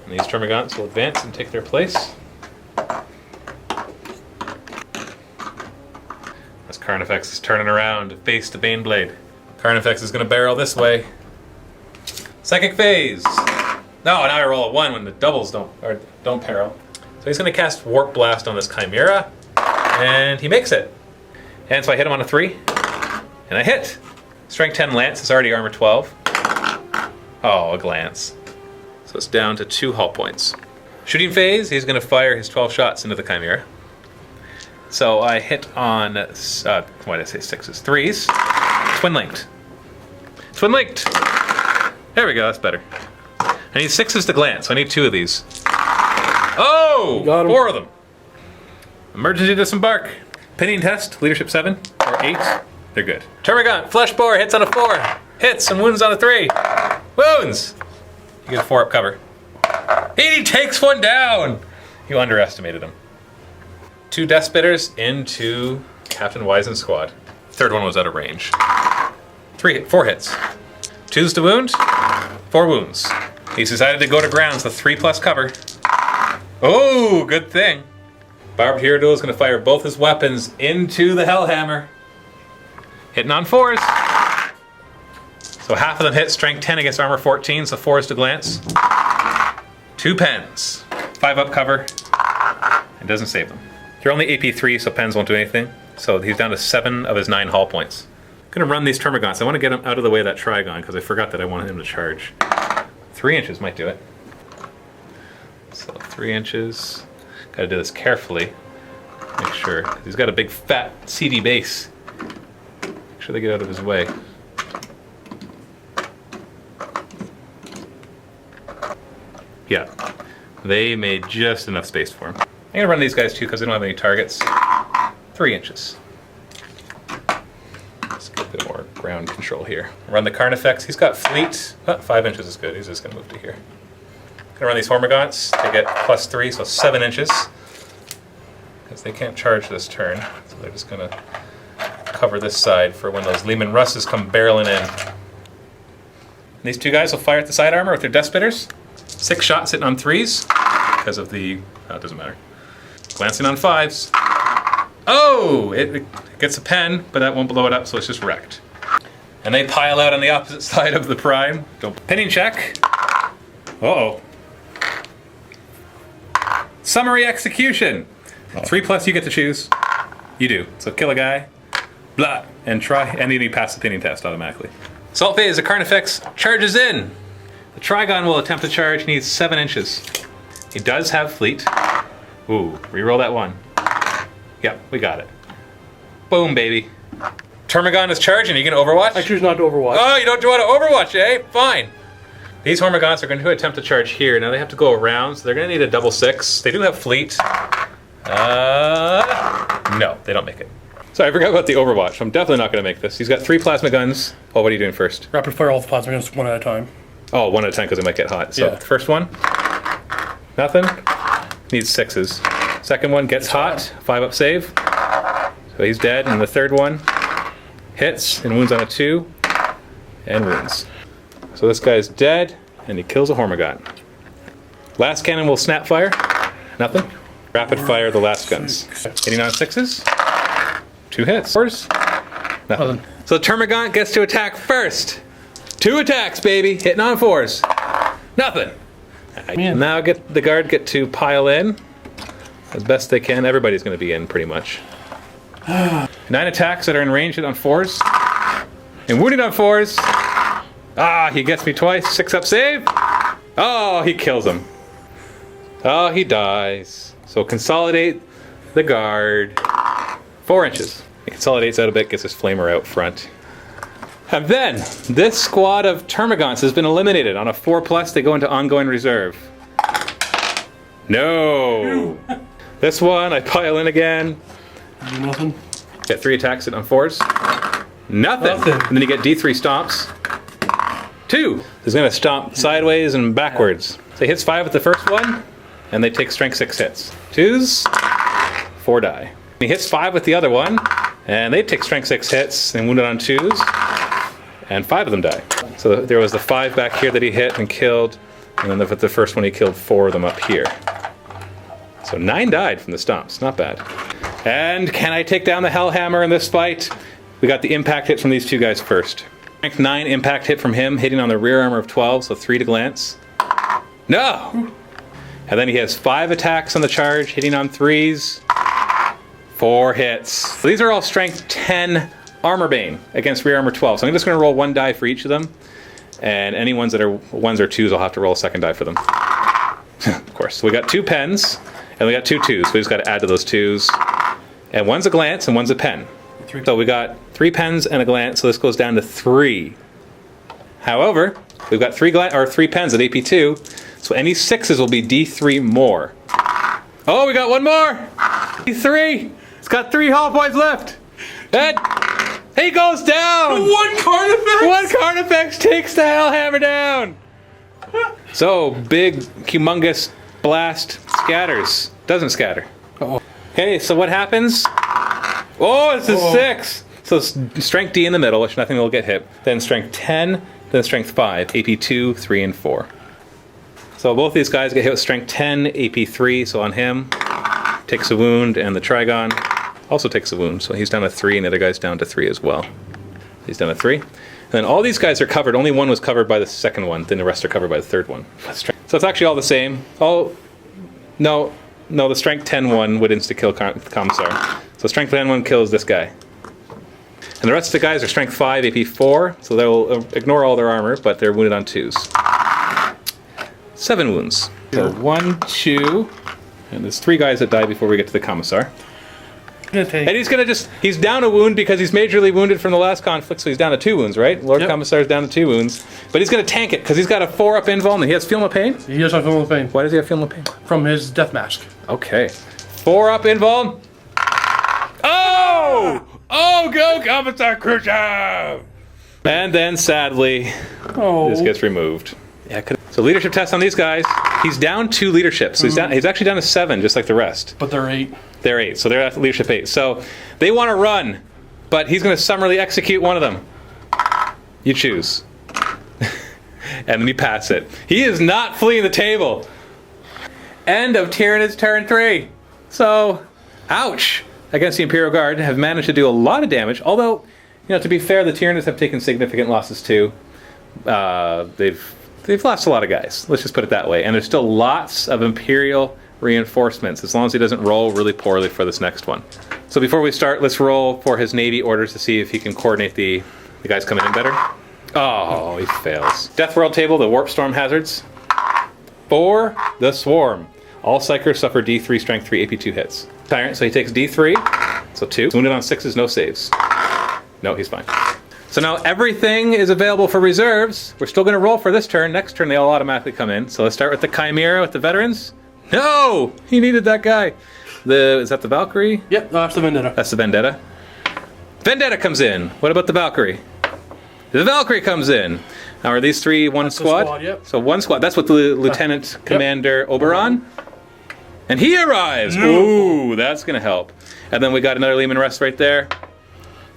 And these Termagants will advance and take their place. As Carnifex is turning around to face the Baneblade. Carnifex is going to barrel this way. Psychic Phase! No, now I roll a 1 when the doubles don't peril. So he's going to cast Warp Blast on this Chimera. And he makes it. And so I hit him on a 3. And I hit. Strength 10 Lance is already armor 12. Oh, a glance. So it's down to 2 hull points. Shooting phase, he's going to fire his 12 shots into the Chimera. So I hit on, what did I say, 6s? 3s. Twin linked. Twin linked! There we go, that's better. I need 6s to glance, so I need 2 of these. Oh! Got 'em. 4 of them. Emergency disembark. Pinning test, leadership 7 or 8. They're good. Termagant, flesh bore, hits on a 4. Hits and wounds on a 3. Wounds! You get a 4 up cover. He takes one down! You underestimated him. 2 death spitters into Captain Wisen's squad. Third one was out of range. 4 hits. 2s to wound, 4 wounds. He's decided to go to ground, so 3+ cover. Oh, good thing. Barbed Hero is going to fire both his weapons into the Hellhammer. Hitting on 4s. So half of them hit, strength 10 against armor 14, so 4s to glance. 2 pens. 5 up cover. It doesn't save them. They're only AP 3, so pens won't do anything. So he's down to 7 of his 9 hull points. I'm going to run these Termagants. I want to get him out of the way of that Trigon, because I forgot that I wanted him to charge. 3 inches might do it. So 3 inches. Got to do this carefully. Make sure. He's got a big fat seedy base. Make sure they get out of his way. Yeah. They made just enough space for him. I'm going to run these guys too because they don't have any targets. 3 inches. Let's get a bit more ground control here. Run the Carnifex. He's got fleet. 5 inches is good. He's just going to move to here. Gonna run these Hormagaunts to get +3, so 7 inches. Because they can't charge this turn, so they're just gonna cover this side for when those Lehman Russes come barreling in. And these 2 guys will fire at the side armor with their Death Spitters. 6 shots hitting on 3s because of the, it doesn't matter. Glancing on 5s. Oh, it gets a pen, but that won't blow it up, so it's just wrecked. And they pile out on the opposite side of the prime. Pinning check. Uh-oh. Summary execution. 3+ you get to choose. You do. So kill a guy, blah, and try, and then you pass the pinning test automatically. Assault phase, the Carnifex charges in. The Trigon will attempt to charge. He needs 7 inches. He does have fleet. Ooh, reroll that 1. Yep, we got it. Boom, baby. Termagant is charging. Are you going to Overwatch? I choose not to Overwatch. Oh, you don't want to Overwatch, eh? Fine. These Hormagaunts are going to attempt to charge here. Now they have to go around, so they're going to need a double 6. They do have fleet. No, they don't make it. Sorry, I forgot about the Overwatch. I'm definitely not going to make this. He's got 3 plasma guns. Oh, what are you doing first? Rapid fire all the plasma guns 1 at a time. Oh, 1 at a time because it might get hot. So Yeah. the first one, nothing. Needs 6s. Second one gets hot. 5 up save. So he's dead. And the third one hits and wounds on a 2 and wounds. So this guy's dead, and he kills a Hormagaunt. Last cannon will snap fire. Nothing. Rapid fire the last guns. Hitting on 6s. 2 hits. 4s. Nothing. So the Termagant gets to attack first. 2 attacks, baby. Hitting on 4s. Nothing. Now the guard get to pile in as best they can. Everybody's going to be in pretty much. 9 attacks that are in range hit on 4s. And wounded on 4s. Ah, he gets me twice. 6 up save. Oh, he kills him. Oh, he dies. So consolidate the guard. 4 inches. He consolidates out a bit, gets his flamer out front. And then, this squad of Termagants has been eliminated. On a 4+, they go into ongoing reserve. No! This one, I pile in again. Do nothing. Get 3 attacks on 4s. Nothing. And then you get D3 stomps. 2. He's going to stomp sideways and backwards. So he hits 5 with the first one, and they take strength 6 hits. 2s, 4 die. He hits 5 with the other one, and they take strength 6 hits and wounded on 2s, and 5 of them die. So there was the 5 back here that he hit and killed, and then with the first one he killed 4 of them up here. So 9 died from the stomps. Not bad. And can I take down the Hellhammer in this fight? We got the impact hit from these 2 guys first. Strength 9 impact hit from him, hitting on the rear armor of 12, so 3 to glance. No! And then he has 5 attacks on the charge, hitting on 3s. 4 hits. So these are all strength 10 armor bane against rear armor 12. So I'm just going to roll 1 die for each of them. And any ones that are 1s or 2s, I'll have to roll a second die for them. Of course. So we got 2 pens, and we got 2 2s. So we just got to add to those 2s. And one's a glance and one's a pen. So we got 3 pens and a glance, so this goes down to 3. However, we've got 3 pens at AP2, so any 6s will be D3 more. Oh, we got one more! D3! It's got 3 hull points left! And he goes down! One Carnifex! One Carnifex takes the Hellhammer down! So, big, humongous blast scatters. Doesn't scatter. Uh-oh. Okay, so what happens? Oh, it's a 6! So strength D in the middle, which nothing will get hit. Then strength 10, then strength 5, AP 2, 3, and 4. So both these guys get hit with strength 10, AP 3, so on him, takes a wound, and the Trigon also takes a wound. So he's down to 3, and the other guy's down to 3 as well. He's down to 3. And then all these guys are covered. Only one was covered by the second one, then the rest are covered by the third one. So it's actually all the same. No, the strength 10 one would insta-kill Commissar. So strength 10 one kills this guy. And the rest of the guys are strength 5, AP 4, so they'll ignore all their armor, but they're wounded on 2s. 7 wounds. So 1, 2, and there's 3 guys that die before we get to the Commissar. And he's down a wound because he's majorly wounded from the last conflict, so he's down to 2 wounds, right? Lord Commissar's down to 2 wounds. But he's going to tank it because he's got a 4-up invuln and he has Feel No Pain? He does have Feel No Pain. Why does he have Feel No Pain? From his death mask. Okay. 4-up invuln. Oh! Oh, go Commissar Khrushchev! And then, sadly, this gets removed. Yeah, so leadership test on these guys. He's down 2 leadership. So he's actually down to 7, just like the rest. But they're 8. They're 8, so they're at leadership 8. So they want to run, but he's going to summarily execute one of them. You choose. And then you pass it. He is not fleeing the table. End of Tyranids turn 3. So, ouch. Against the Imperial Guard, have managed to do a lot of damage. Although, to be fair, the Tyranids have taken significant losses too. They've lost a lot of guys. Let's just put it that way. And there's still lots of Imperial reinforcements, as long as he doesn't roll really poorly for this next one. So before we start, let's roll for his Navy orders to see if he can coordinate the guys coming in better. Oh, he fails. Death World table, the Warp Storm hazards. For the Swarm. All Psychers suffer D3 Strength 3 AP2 hits. Tyrant, so he takes D3, so 2. Wounded on 6s, no saves. No, he's fine. So now everything is available for reserves. We're still going to roll for this turn. Next turn, they all automatically come in. So let's start with the Chimera with the veterans. No! He needed that guy. Is that the Valkyrie? Yep, that's the Vendetta. That's the Vendetta. Vendetta comes in. What about the Valkyrie? The Valkyrie comes in. Now, are these 3 one squad? Yep. So 1 squad. That's with the Lieutenant Commander Oberon. And he arrives! Ooh, that's going to help. And then we got another Lehman Russ right there.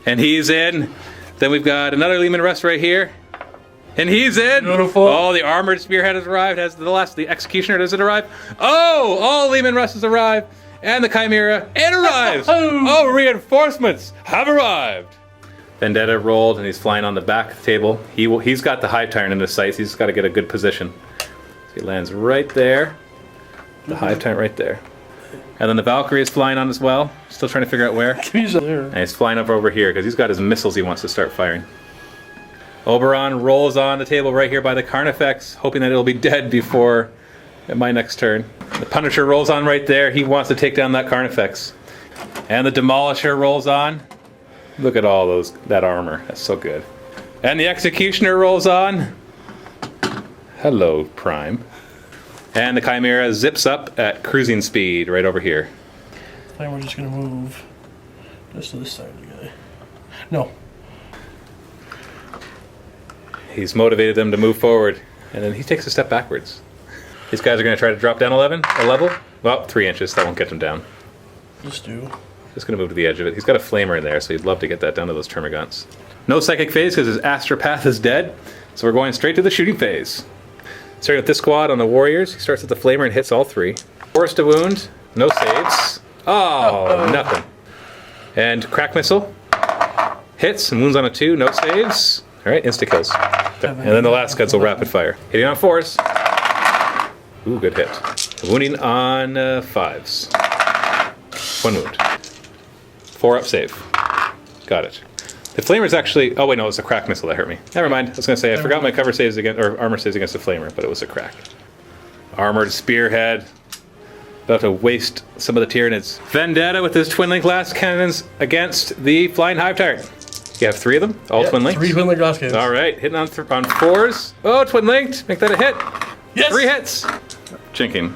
And he's in. Then we've got another Lehman Russ right here. And he's in! Beautiful. Oh, the Armored Spearhead has arrived. The Executioner, does it arrive? Oh, all Lehman Russes arrive. And the Chimera, it arrives! Oh, reinforcements have arrived! Vendetta rolled, and he's flying on the back of the table. He's got the Hive Tyrant in his sights. He's got to get a good position. So he lands right there. The Hive Tyrant right there. And then the Valkyrie is flying on as well. Still trying to figure out where. He's there. And he's flying up over here because he's got his missiles he wants to start firing. Oberon rolls on the table right here by the Carnifex, hoping that it'll be dead before my next turn. The Punisher rolls on right there. He wants to take down that Carnifex. And the Demolisher rolls on. Look at all that armor. That's so good. And the Executioner rolls on. Hello, Prime. And the Chimera zips up at cruising speed right over here. I think we're just going to move just to this side of the guy. No. He's motivated them to move forward. And then he takes a step backwards. These guys are going to try to drop down a level. Well, 3 inches. That won't get them down. Just do. Just going to move to the edge of it. He's got a flamer in there, so he'd love to get that down to those Termagants. No psychic phase because his Astropath is dead. So we're going straight to the shooting phase. Starting with this squad on the Warriors. He starts with the flamer and hits all 3. Force to wound. No saves. Oh, nothing. And crack missile. Hits and wounds on a 2. No saves. All right, insta kills. And then the last guys will rapid fire. Hitting on 4s. Ooh, good hit. Wounding on 5s. 1 wound. 4-up save. Got it. The flamer's actually... Oh, wait, no, it was a crack missile that hurt me. Never mind. I was going to say, I forgot my cover saves against, or armor saves against the flamer, but it was a crack. Armored Spearhead. About to waste some of the Tyranids. Vendetta with his twin link blast cannons against the Flying Hive Tyrant. You have 3 of them, all twin linked. 3 twin link blast cannons. All right, hitting on 4s. Oh, twin linked. Make that a hit. Yes. 3 hits. Jinking.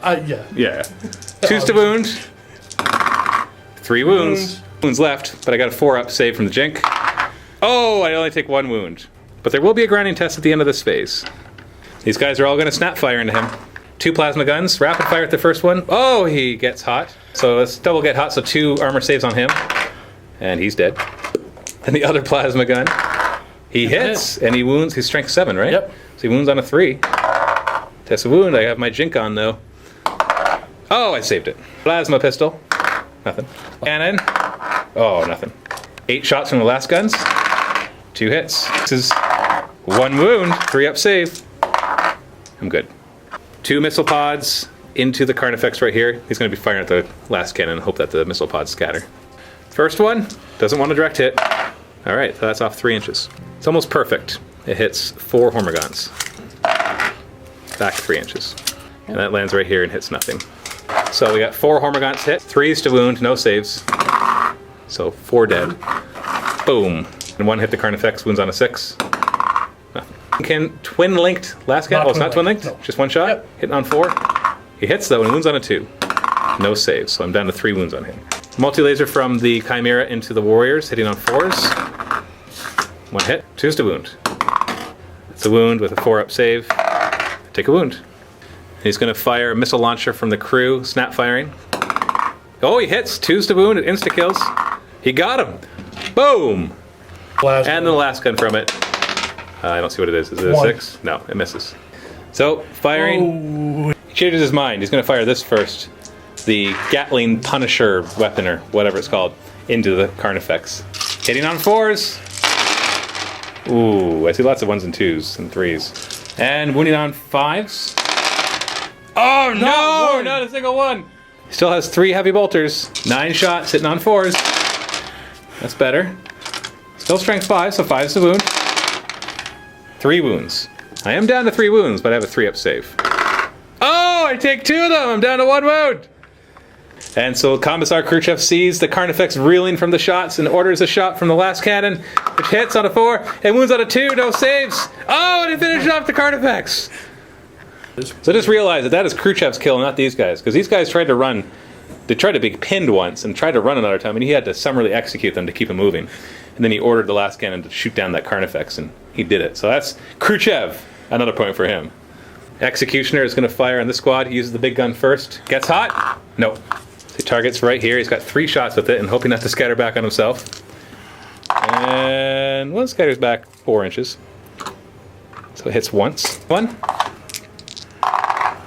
Yeah. Yeah. 2s to wound. 3 wounds. Wounds left, but I got a 4-up save from the Jink. Oh, I only take 1 wound. But there will be a grinding test at the end of this phase. These guys are all going to snap fire into him. 2 plasma guns, rapid fire at the first one. Oh, he gets hot. So let's double get hot, so 2 armor saves on him. And he's dead. And the other plasma gun, he hits, and he wounds. He's strength 7, right? Yep. So he wounds on a 3. Test a wound. I have my Jink on, though. Oh, I saved it. Plasma pistol. Nothing. Cannon. Oh, nothing. 8 shots from the last guns. 2 hits. This is 1 wound, 3-up save. I'm good. 2 missile pods into the Carnifex right here. He's going to be firing at the last cannon and hope that the missile pods scatter. First one, doesn't want a direct hit. All right, so that's off 3 inches. It's almost perfect. It hits 4 Hormigons. Back 3 inches. And that lands right here and hits nothing. So we got 4 Hormigons hit, 3s to wound, no saves. So 4 dead. Boom. And 1 hit the Carnifex, wounds on a 6. Nothing. Can twin linked last guy? Oh, it's not twin linked? No. Just 1 shot? Yep. Hitting on 4. He hits though and wounds on a 2. No saves, so I'm down to 3 wounds on him. Multi-laser from the Chimera into the Warriors, hitting on 4s. 1 hit, 2s to wound. It's a wound with a 4-up save. Take a wound. He's going to fire a missile launcher from the crew, snap firing. Oh, he hits, 2s to wound, it insta-kills. He got him. Boom! Plasma. And then the last gun from it. I don't see what it is. Is it a 1. 6? No, it misses. So, firing. Oh. He changes his mind. He's going to fire this first. The Gatling Punisher weapon, or whatever it's called, into the Carnifex. Hitting on 4s. Ooh, I see lots of 1s and 2s and 3s. And wounding on 5s. Oh no! Not a single one! Still has 3 heavy bolters. 9 shots, hitting on 4s. That's better. Still strength 5, so 5's the wound. 3 wounds. I am down to 3 wounds, but I have a 3-up save. Oh, I take 2 of them! I'm down to 1 wound! And so Commissar Khrushchev sees the Carnifex reeling from the shots and orders a shot from the last cannon, which hits on a 4 and wounds on a 2, no saves. Oh, and it finishes off the Carnifex! So just realize that is Khrushchev's kill, not these guys, because these guys tried to run. They tried to be pinned once and tried to run another time, and he had to summarily execute them to keep them moving. And then he ordered the last cannon to shoot down that Carnifex, and he did it. So that's Khrushchev. Another point for him. Executioner is going to fire on this squad. He uses the big gun first. Gets hot? No. He targets right here. He's got 3 shots with it and hoping not to scatter back on himself. And one scatters back 4 inches. So it hits once. 1.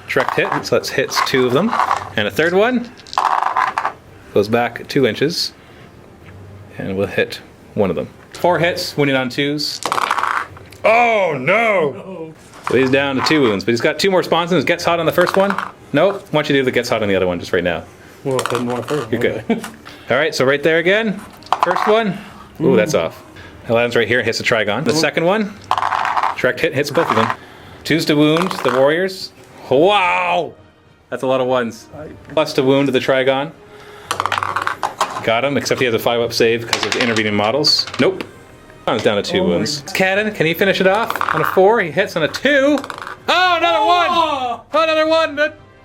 Direct hit, so that hits 2 of them. And a third one goes back 2 inches. And we'll hit 1 of them. 4 hits, wounding on 2s. Oh no! So he's down to 2 wounds, but he's got 2 more sponsons. Gets hot on the first one. Nope. Why don't you do the gets hot on the other one just right now? Well, I didn't want to first. You're good. All right, so right there again. First one. Ooh, that's off. It lands right here and hits the Trigon. The second one. Direct hit hits both of them. 2s to wound the Warriors. Wow! That's a lot of 1s. Plus to wound the Trigon. Got him, except he has a 5-up save because of the intervening models. Nope. Trigon's down to 2 wounds. Cannon, can he finish it off? On a 4, he hits on a 2. Oh, another 1! Oh, another 1!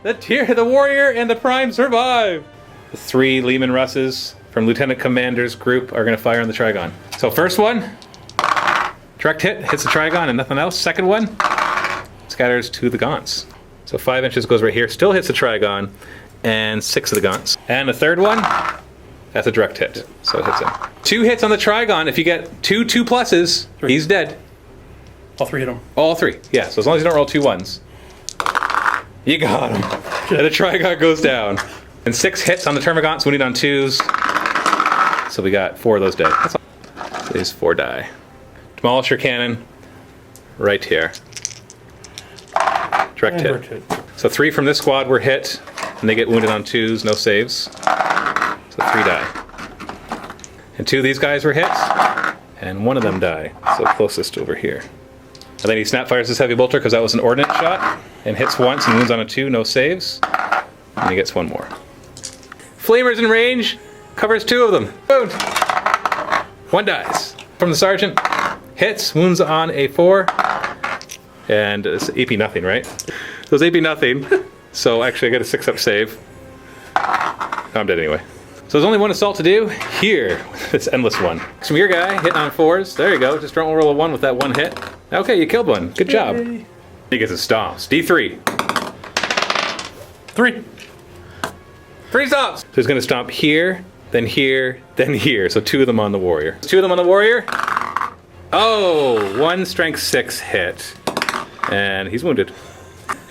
The Warrior and the Prime survive! The 3 Lehman Russes from Lieutenant Commander's group are going to fire on the Trigon. So first one, direct hit, hits the Trigon and nothing else. Second one, scatters to the Gaunts. So 5 inches goes right here, still hits the Trigon, and 6 of the Gaunts. And the third one, that's a direct hit, so it hits him. 2 hits on the Trigon. If you get 2 2+, he's dead. All 3 hit him. All 3, yeah, so as long as you don't roll 2 1s. You got him. And the Trigon goes down. And 6 hits on the Termagants, wounding on 2s. So we got 4 of those dead. That's all. So these 4 die. Demolisher cannon, right here. Direct hit. So 3 from this squad were hit, and they get wounded on 2s, no saves. So 3 die. And 2 of these guys were hit, and 1 of them die. So closest over here. And then he snap fires his heavy bolter because that was an ordnance shot, and hits once and wounds on a 2, no saves. And he gets one more. Flamers in range. Covers 2 of them. Boom. 1 dies. From the sergeant. Hits. Wounds on a 4. And it's AP nothing, right? So it's AP nothing. So actually I got a 6-up save. I'm dead anyway. So there's only 1 assault to do. Here, this endless one. Some your guy hitting on 4s. There you go. Just don't roll a 1 with that 1 hit. Okay, you killed one. Good job. He gets his stomps. D3. 3. 3 stomps. So he's going to stomp here, then here, then here. So 2 of them on the warrior. 2 of them on the warrior. Oh, 1 strength 6 hit. And he's wounded.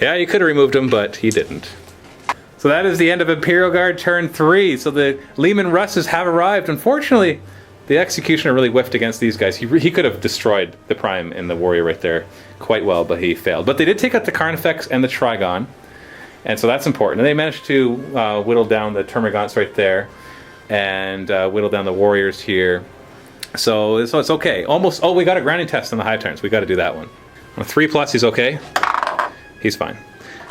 Yeah, you could have removed him, but he didn't. So that is the end of Imperial Guard turn 3. So the Leman Russes have arrived. Unfortunately, the Executioner really whiffed against these guys. He could have destroyed the Prime and the Warrior right there quite well, but he failed. But they did take out the Carnifex and the Trigon. And so that's important. And they managed to whittle down the Termagants right there. And whittle down the Warriors here. So it's okay. Almost, oh, we got a grounding test on the Hive Tyrants. We got to do that one. On 3+, he's okay. He's fine.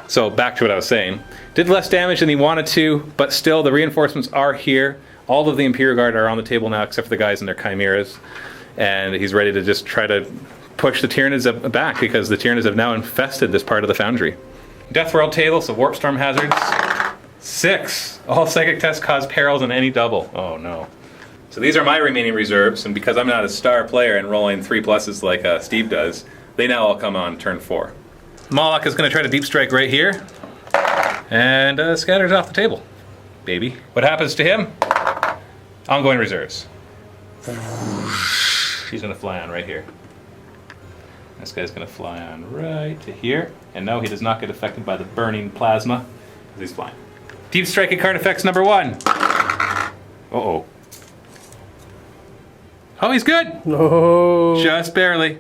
So back to what I was saying. Did less damage than he wanted to, but still the reinforcements are here. All of the Imperial Guard are on the table now, except for the guys in their Chimeras. And he's ready to just try to push the Tyranids back, because the Tyranids have now infested this part of the Foundry. Death World table, so Warp Storm hazards. 6. All psychic tests cause perils in any double. Oh no. So these are my remaining reserves, and because I'm not a star player and rolling 3+s like Steve does, they now all come on turn 4. Moloch is going to try to deep strike right here, and scatters off the table. Baby. What happens to him? Ongoing reserves. He's going to fly on right here. This guy's going to fly on right to here. And no, he does not get affected by the burning plasma, because he's flying. Deep striking card effects number 1. Uh-oh. Oh, he's good! No. Just barely.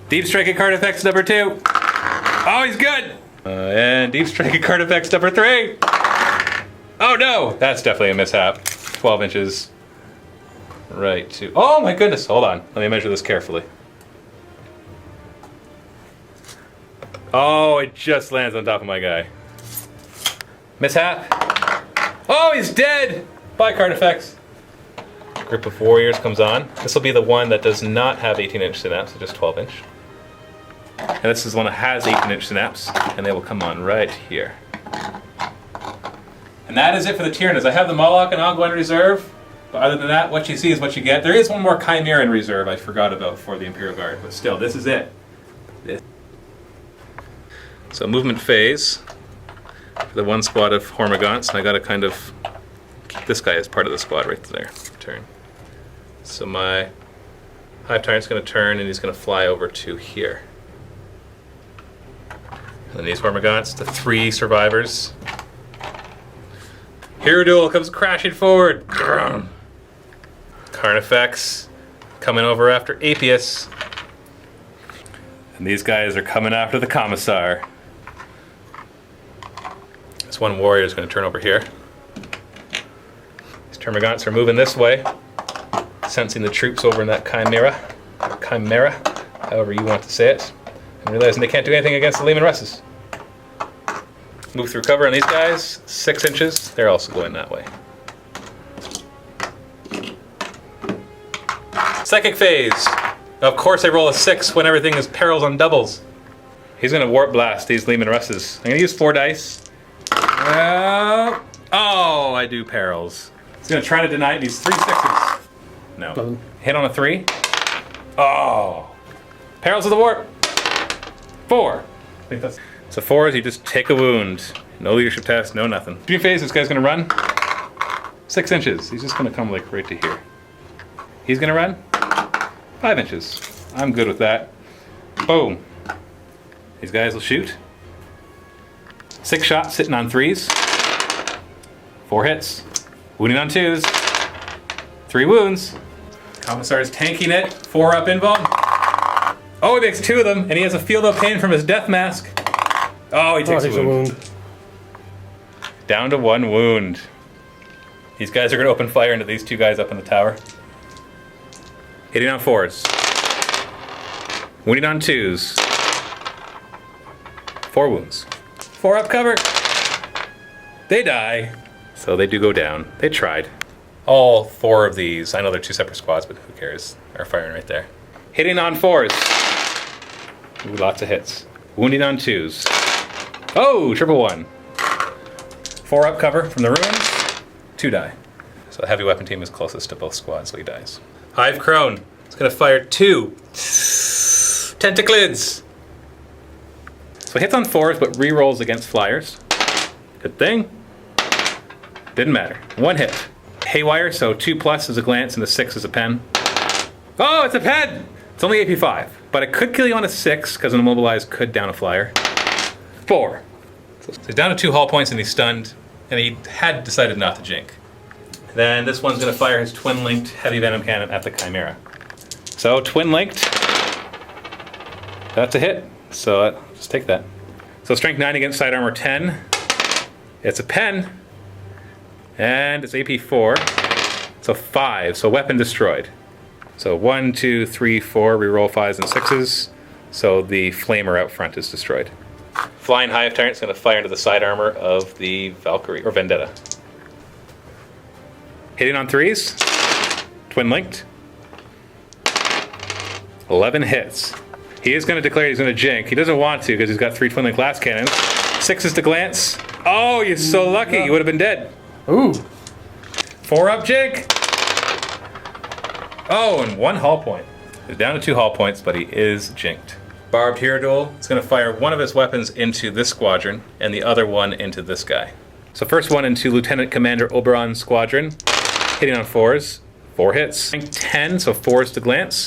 Deep striking card effects number 2. Oh, he's good! And deep striking card effects number 3. Oh no! That's definitely a mishap. 12 inches. Right to... Oh my goodness! Hold on. Let me measure this carefully. Oh, it just lands on top of my guy. Mishap. Oh, he's dead! Bye, card effects. Group of Warriors comes on. This will be the one that does not have 18-inch synapse, so just 12-inch. And this is the one that has 18-inch synapse, and they will come on right here. And that is it for the Tyranids. I have the Moloch and Ogwa in reserve, but other than that, what you see is what you get. There is one more Chimera in reserve I forgot about for the Imperial Guard, but still, this is it. So movement phase for the 1 squad of Hormagaunts, and I got to kind of keep this guy as part of the squad right there. Turn. So my Hive Tyrant's going to turn, and he's going to fly over to here. And then these Hormagaunts, the 3 survivors. Hero Duel comes crashing forward. Carnifex coming over after Apius. And these guys are coming after the Commissar. This one warrior is going to turn over here. These Termagants are moving this way, sensing the troops over in that Chimera, however you want to say it, and realizing they can't do anything against the Leman Russes. Move through cover on these guys, 6 inches, they're also going that way. Psychic phase. Of course I roll a 6 when everything is perils on doubles. He's going to Warp Blast these Leman Russes. I'm going to use 4 dice. Oh, I do perils. He's going to try to deny these 3 6s. No. Doesn't. Hit on a 3. Oh. Perils of the Warp. 4. I think that's... So 4 is you just take a wound. No leadership test, no nothing. Dream phase, this guy's going to run. 6 inches. He's just going to come like right to here. He's going to run 5 inches. I'm good with that. Boom. These guys will shoot. 6 shots, sitting on 3s. 4 hits. Wounding on 2s. 3 wounds. Commissar is tanking it. 4 up invuln. Oh, he makes 2 of them, and he has a field of pain from his death mask. Oh, he takes a wound. Down to 1 wound. These guys are going to open fire into these 2 guys up in the tower. Hitting on 4s. Wounding on 2s. 4 wounds. 4 up cover. They die. So they do go down. They tried. All 4 of these, I know they're 2 separate squads, but who cares, are firing right there. Hitting on 4s. Ooh, lots of hits. Wounding on 2s. Oh, triple 1. 4 up cover from the ruins. 2 die. So the heavy weapon team is closest to both squads, so he dies. Hive Crone. It's going to fire 2 tentaclids. So hits on 4s, but re-rolls against flyers. Good thing. Didn't matter. 1 hit. Haywire, so 2+ is a glance and a 6 is a pen. Oh, it's a pen! It's only AP 5, but it could kill you on a 6 because an immobilized could down a flyer. 4. So he's down to 2 hull points and he's stunned, and he had decided not to jink. Then this one's going to fire his twin-linked heavy venom cannon at the Chimera. So twin-linked. That's a hit. So just take that. So strength 9 against side armor 10. It's a pen. And it's AP 4. So 5. So weapon destroyed. So 1, 2, 3, 4. Reroll 5s and 6s. So the flamer out front is destroyed. Flying Hive Tyrant is going to fire into the side armor of the Valkyrie, or Vendetta. Hitting on 3s. Twin linked. 11 hits. He is going to declare he's going to jink. He doesn't want to because he's got 3 twin link glass cannons. 6s to glance. Oh, you're so lucky. You would have been dead. Ooh. 4 up jink. Oh, and 1 hull point. He's down to 2 hull points, but he is jinked. Barbed Hero Duel. It's going to fire one of his weapons into this squadron and the other one into this guy. So first one into Lieutenant Commander Oberon's squadron. Hitting on 4s. 4 hits. 10, so 4s to glance.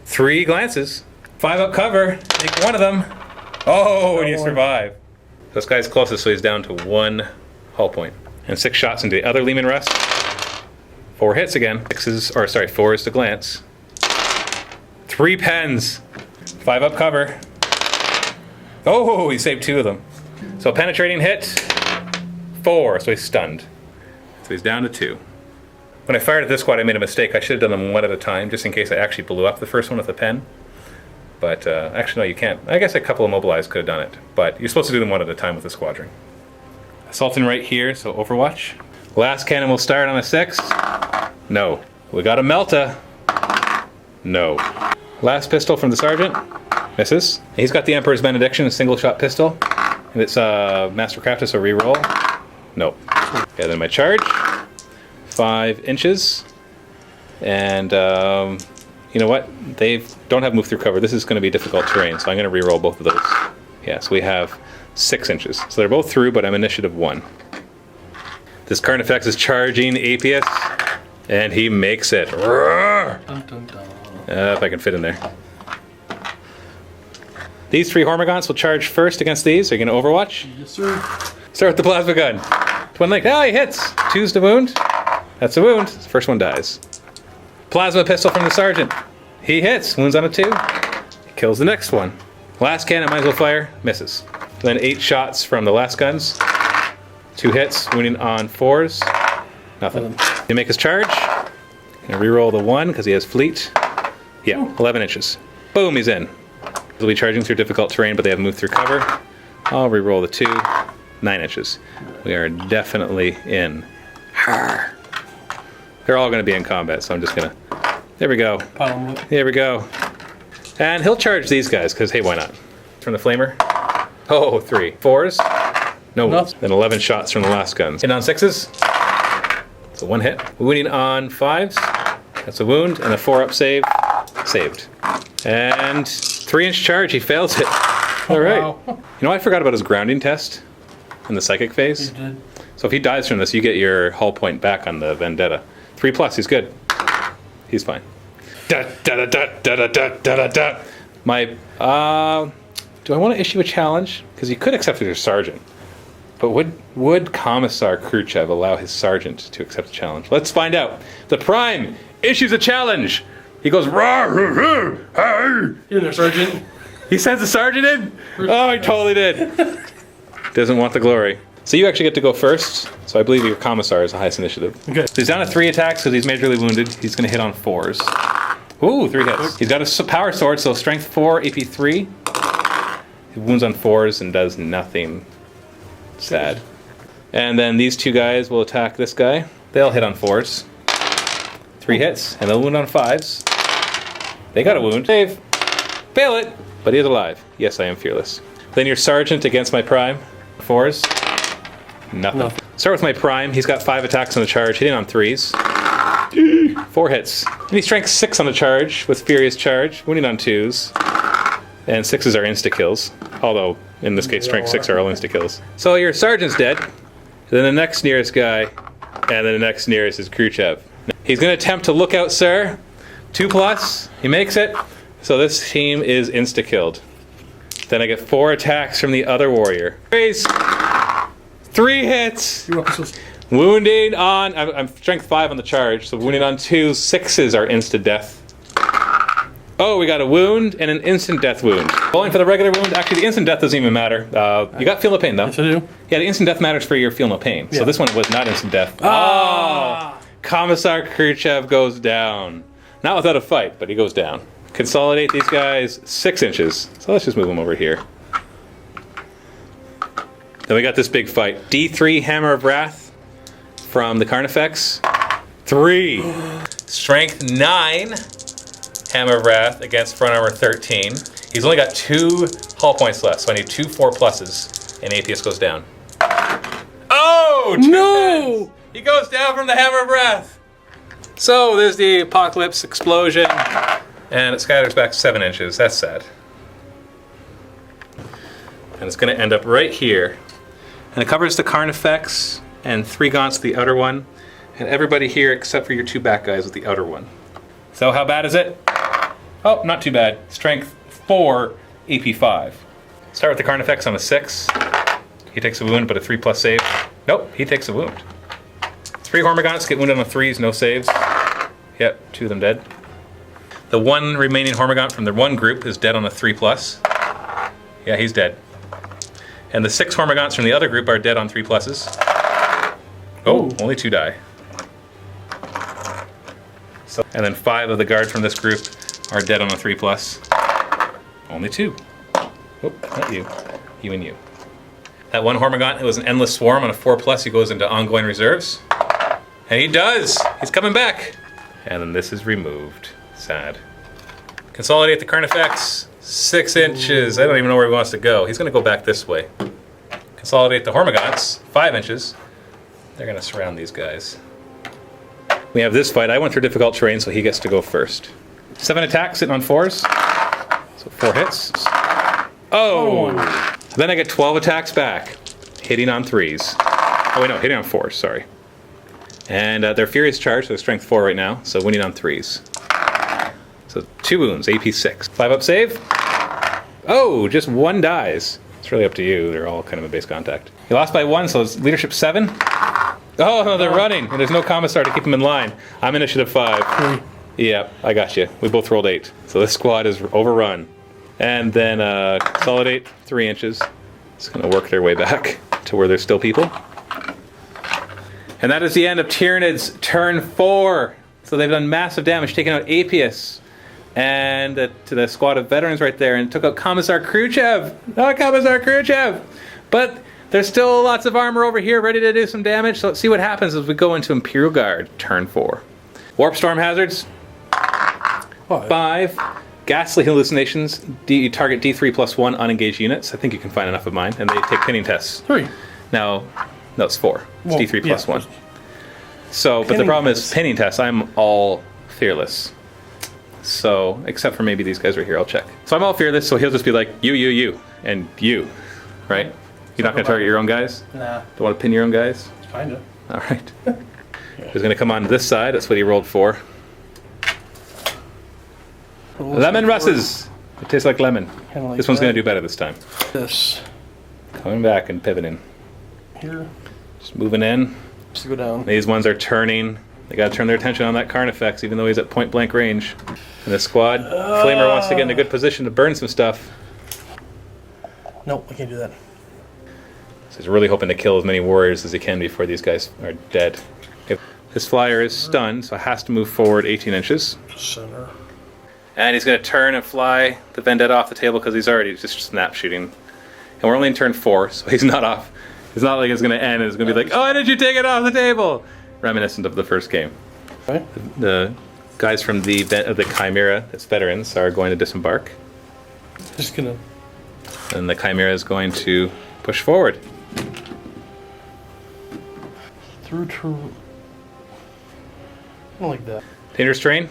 3 glances. 5 up cover. Take one of them. Oh, and you survive. So this guy's closest, so he's down to 1 hull point. And 6 shots into the other Lehman Rust. 4 hits again. 4s to glance. 3 pens. 5 up cover. Oh, he saved 2 of them. So penetrating hit. 4, so he's stunned. So he's down to 2. When I fired at this squad, I made a mistake. I should have done them one at a time, just in case I actually blew up the first one with a pen. But actually, no, you can't. I guess a couple of mobilized could have done it. But you're supposed to do them one at a time with the squadron. Assaulting right here, so Overwatch. Last cannon will start on a 6. No. We got a Melta. No. Last pistol from the Sergeant. Misses. He's got the Emperor's Benediction, a single shot pistol. And it's Mastercrafted, so reroll. No. Okay, then my charge. 5 inches. And you know what? They don't have move through cover. This is going to be difficult terrain, so I'm going to reroll both of those. Yeah, so we have 6 inches. So they're both through, but I'm initiative 1. This current effect is charging Apius, and he makes it. Dun, dun, dun. If I can fit in there. These 3 Hormigons will charge first against these. Are you going to Overwatch? Yes, sir. Start with the plasma gun. Twin link. Oh, he hits. 2's to wound. That's a wound. The first one dies. Plasma pistol from the Sergeant. He hits. Wounds on a 2. Kills the next one. Last cannon might as well fire. Misses. Then 8 shots from the last guns. 2 hits. Wounding on 4s. Nothing. He make his charge. Gonna reroll the 1 because he has fleet. Yeah, 11 inches. Boom, he's in. He'll be charging through difficult terrain, but they have moved through cover. I'll reroll the 2. 9 inches. We are definitely in. Arr. They're all going to be in combat, so I'm just going to... There we go. There we go. And he'll charge these guys, because hey, why not? From the flamer. Oh, 3. 4s. No. Then 11 shots from the last guns. Hit on 6s. So 1 hit. Wounding on 5s. That's a wound. And a 4-up save. Saved. And 3-inch charge. He fails it. All right. Wow. You know, I forgot about his grounding test in the psychic phase. You did. So if he dies from this, you get your hull point back on the Vendetta. 3+, he's good. He's fine. Da, da, da, da, da, da, da, da. My, do I want to issue a challenge? Because he could accept it as Sergeant. But would Commissar Khrushchev allow his Sergeant to accept a challenge? Let's find out. The Prime issues a challenge. He goes, rah, rah, rah, hey. You're there, Sergeant. He sends the Sergeant in? Oh, he totally did. Doesn't want the glory. So you actually get to go first. So I believe your Commissar is the highest initiative. Okay. So he's down to 3 attacks because he's majorly wounded. He's going to hit on 4s. Ooh, 3 hits. He's got a power sword, so strength 4, AP 3. He wounds on 4s and does nothing. Sad. And then these two guys will attack this guy. They'll hit on 4s. 3 hits, and they'll wound on 5s. They got a wound. Save. Fail it, but he is alive. Yes, I am fearless. Then your sergeant against my prime. 4s. Nothing. Start with my prime. He's got 5 attacks on the charge, hitting on 3s. 4 hits. And he's strength 6 on the charge with furious charge, wounding on 2s. And 6s are insta kills. Although in this case, strength 6 are all insta kills. So your sergeant's dead. Then the next nearest guy, and then the next nearest is Khrushchev. He's going to attempt to look out, sir. 2+. He makes it. So this team is insta killed. Then I get 4 attacks from the other warrior. 3 hits. Wounding on. I'm strength 5 on the charge, so wounding on 2. 6s are insta death. Oh, we got a wound and an instant death wound. Rolling for the regular wound. Actually, the instant death doesn't even matter. You got feel no pain though. Yes, I do. Yeah, the instant death matters for your feel no pain. So this one was not instant death. Oh! Commissar Khrushchev goes down. Not without a fight, but he goes down. Consolidate these guys 6 inches. So let's just move them over here. Then we got this big fight. D3 Hammer of Wrath from the Carnifex. 3. Strength 9 Hammer of Wrath against front armor 13. He's only got 2 hull points left, so I need 2 4+s, and Atheist goes down. Oh! No! He goes down from the Hammer of Wrath. So there's the apocalypse explosion, and it scatters back 7 inches. That's sad. And it's going to end up right here. And it covers the Carnifex and 3 gaunts the outer one, and everybody here except for your 2 back guys with the outer one. So how bad is it? Oh, not too bad. Strength 4, AP 5. Start with the Carnifex on a 6. He takes a wound, but a 3+ save. Nope, he takes a wound. 3 Hormagaunts get wounded on 3s, no saves. Yep, 2 of them dead. The 1 remaining Hormagaunt from the 1 group is dead on a 3+. Yeah, he's dead. And the 6 Hormagaunts from the other group are dead on 3+s. Oh, only 2 die. So, and then 5 of the guard from this group are dead on a 3+. Only 2. Oh, not you. You and you. That 1 Hormagaunt, it was an endless swarm on a 4+. He goes into ongoing reserves. And he does! He's coming back! And then this is removed. Sad. Consolidate the Carnifex. 6 inches. I don't even know where he wants to go. He's going to go back this way. Consolidate the Hormagaunts. 5 inches. They're going to surround these guys. We have this fight. I went through difficult terrain, so he gets to go first. 7 attacks, sitting on 4s. So 4 hits. Oh! Then I get 12 attacks back, hitting on 3s. Oh wait, no, hitting on 4s, sorry. And they're Furious Charge, so they're Strength 4 right now, so winning on 3s. So 2 wounds, AP 6. 5 up save. Oh, just 1 dies. It's really up to you. They're all kind of a base contact. You lost by 1, so it's leadership 7. Oh, no, they're running, and there's no Commissar to keep them in line. I'm initiative 5. Yeah, I got you. We both rolled 8. So this squad is overrun. And then consolidate 3 inches. It's going to work their way back to where there's still people. And that is the end of Tyranid's turn 4. So they've done massive damage, taking out Apius and to the squad of veterans right there, and took out Commissar Khrushchev. Not Commissar Khrushchev! But there's still lots of armor over here ready to do some damage, so let's see what happens as we go into Imperial Guard, turn 4. Warp Storm hazards. 5. Ghastly hallucinations. Target D3+1 unengaged units. I think you can find enough of mine, and they take pinning tests. 3. No, it's 4. It's Well, D3+1. yeah. So, but the problem is pinning tests. I'm all fearless. So, except for maybe these guys right here, I'll check. So I'm all fearless, so he'll just be like, you, and you, right? You're not going to target your own guys? Nah. Don't want to pin your own guys? Kinda. All right. He's going to come on this side. That's what he rolled for. Lemon Russes. It tastes like lemon. Kinda like This one's that. going to do better this time. This. Coming back and pivoting. Here. Just moving in. Just to go down. These ones are turning. They got to turn their attention on that Carnifex, even though he's at point blank range. And the squad, Flamer wants to get in a good position to burn some stuff. Nope, I can't do that. So he's really hoping to kill as many warriors as he can before these guys are dead. His flyer is stunned, so it has to move forward 18 inches. Center. And he's going to turn and fly the Vendetta off the table because he's already just snap shooting. And we're only in turn 4, so he's not off. It's not like it's going to end. It's going to be like, oh, why did you take it off the table? Reminiscent of the first game. Okay. The guys from the Chimera, its veterans, are going to disembark. Just gonna. And the Chimera is going to push forward. Through to. I don't like that. Dangerous terrain.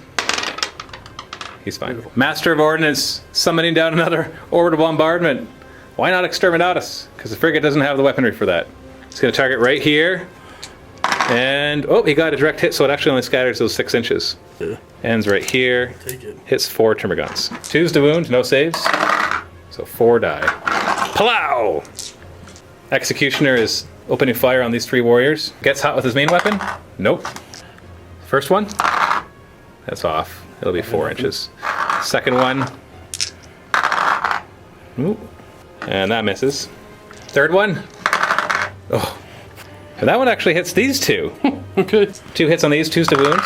He's fine. Master of Ordnance summoning down another orbital bombardment. Why not Exterminatus? Because the frigate doesn't have the weaponry for that. It's going to target right here. And, oh, he got a direct hit, so it actually only scatters those 6 inches. Yeah. Ends right here. Take it. Hits 4 Termagants. 2's to wound, no saves. So 4 die. Plow! Executioner is opening fire on these 3 warriors. Gets hot with his main weapon. Nope. First one. That's off. It'll be 4 inches. Second one. Ooh. And that misses. Third one. Oh. And that one actually hits these 2. Okay. 2 hits on these, 2's to wound.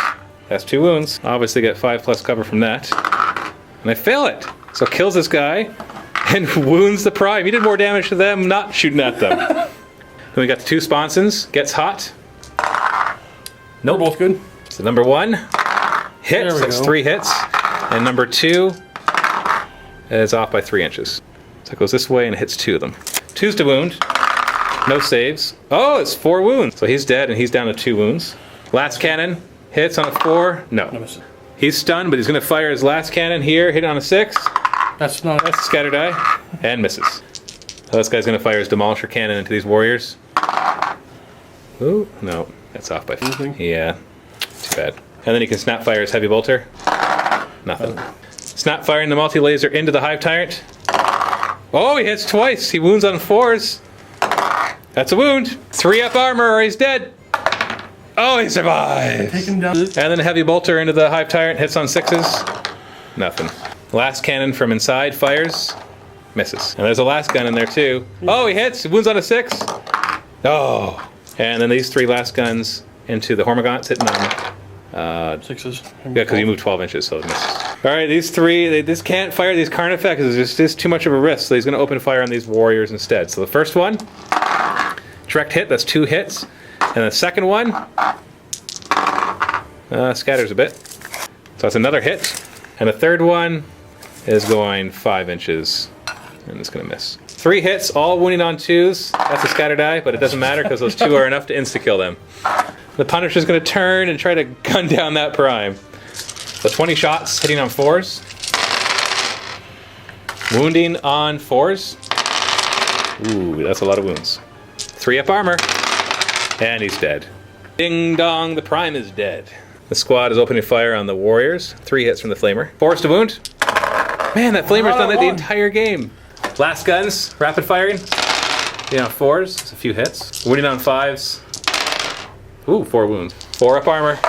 That's 2 wounds. Obviously get 5+ cover from that. And I fail it. So kills this guy and wounds the prime. He did more damage to them not shooting at them. Then we got the 2 sponsons. Gets hot. Nope. Both good. So number 1 hits. That's 3 hits. And number 2 is off by 3 inches. So it goes this way and hits 2 of them. 2's to wound. No saves. Oh, it's 4 wounds. So he's dead and he's down to 2 wounds. Last cannon hits on a 4. No. He's stunned, but he's going to fire his last cannon here. Hit on a 6. That's not. That's a scatter die. And misses. So this guy's going to fire his demolisher cannon into these warriors. Ooh, no. That's off by 4. Yeah. Too bad. And then he can snap fire his heavy bolter. Nothing. Snap firing the multi-laser into the Hive Tyrant. Oh, he hits twice. He wounds on 4s. That's a wound. 3 up armor or he's dead. Oh, he survives. Take him down. And then a heavy bolter into the Hive Tyrant. Hits on 6s. Nothing. Last cannon from inside fires. Misses. And there's a last gun in there too. Oh, he hits. He wounds on a 6. Oh. And then these 3 last guns into the Hormagaunts hitting on 6s. yeah, because you move 12 inches, so it misses. All right, these 3, they just can't fire these Carnifex. It's just too much of a risk, so he's going to open fire on these warriors instead. So the first one, direct hit, that's 2 hits. And the second one, scatters a bit. So that's another hit. And the third one is going 5 inches, and it's going to miss. 3 hits, all wounding on 2s. That's a scatter die, but it doesn't matter because those 2 are enough to insta-kill them. The Punisher's going to turn and try to gun down that prime. So 20 shots, hitting on 4s. Wounding on 4s. Ooh, that's a lot of wounds. 3 up armor. And he's dead. Ding dong, the prime is dead. The squad is opening fire on the warriors. 3 hits from the flamer. 4's to wound. Man, that flamer's done that the entire game. Last guns, rapid firing. Yeah, 4s, it's a few hits. Wounding on 5s. Ooh, 4 wounds. 4 up armor.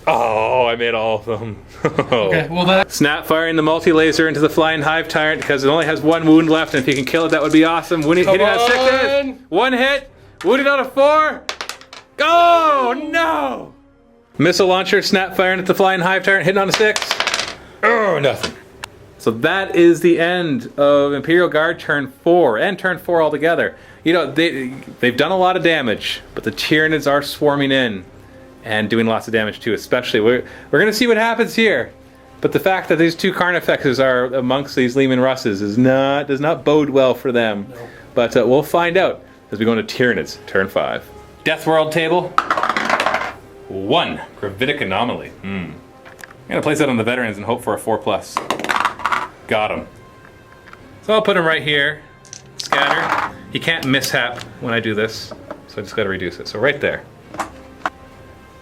Oh, I made all of them. Okay, well that. Snap firing the multi-laser into the flying Hive Tyrant because it only has 1 wound left, and if you can kill it, that would be awesome. Hitting on 6 hits. 1 hit. Wounded on a 4. Oh, no! Missile launcher, snap firing at the flying Hive Tyrant, hitting on a 6. Oh, nothing. So that is the end of Imperial Guard turn 4, and turn 4 altogether. You know, they've done a lot of damage, but the Tyranids are swarming in and doing lots of damage too, especially. We're going to see what happens here. But the fact that these 2 Carnifexes are amongst these Leman Russes does not bode well for them. No. But we'll find out as we go into Tyranids, turn 5. Death World table. 1, Gravitic Anomaly. I'm going to place that on the veterans and hope for a 4+. Got him. So I'll put him right here. Scatter. He can't mishap when I do this, so I just got to reduce it. So right there.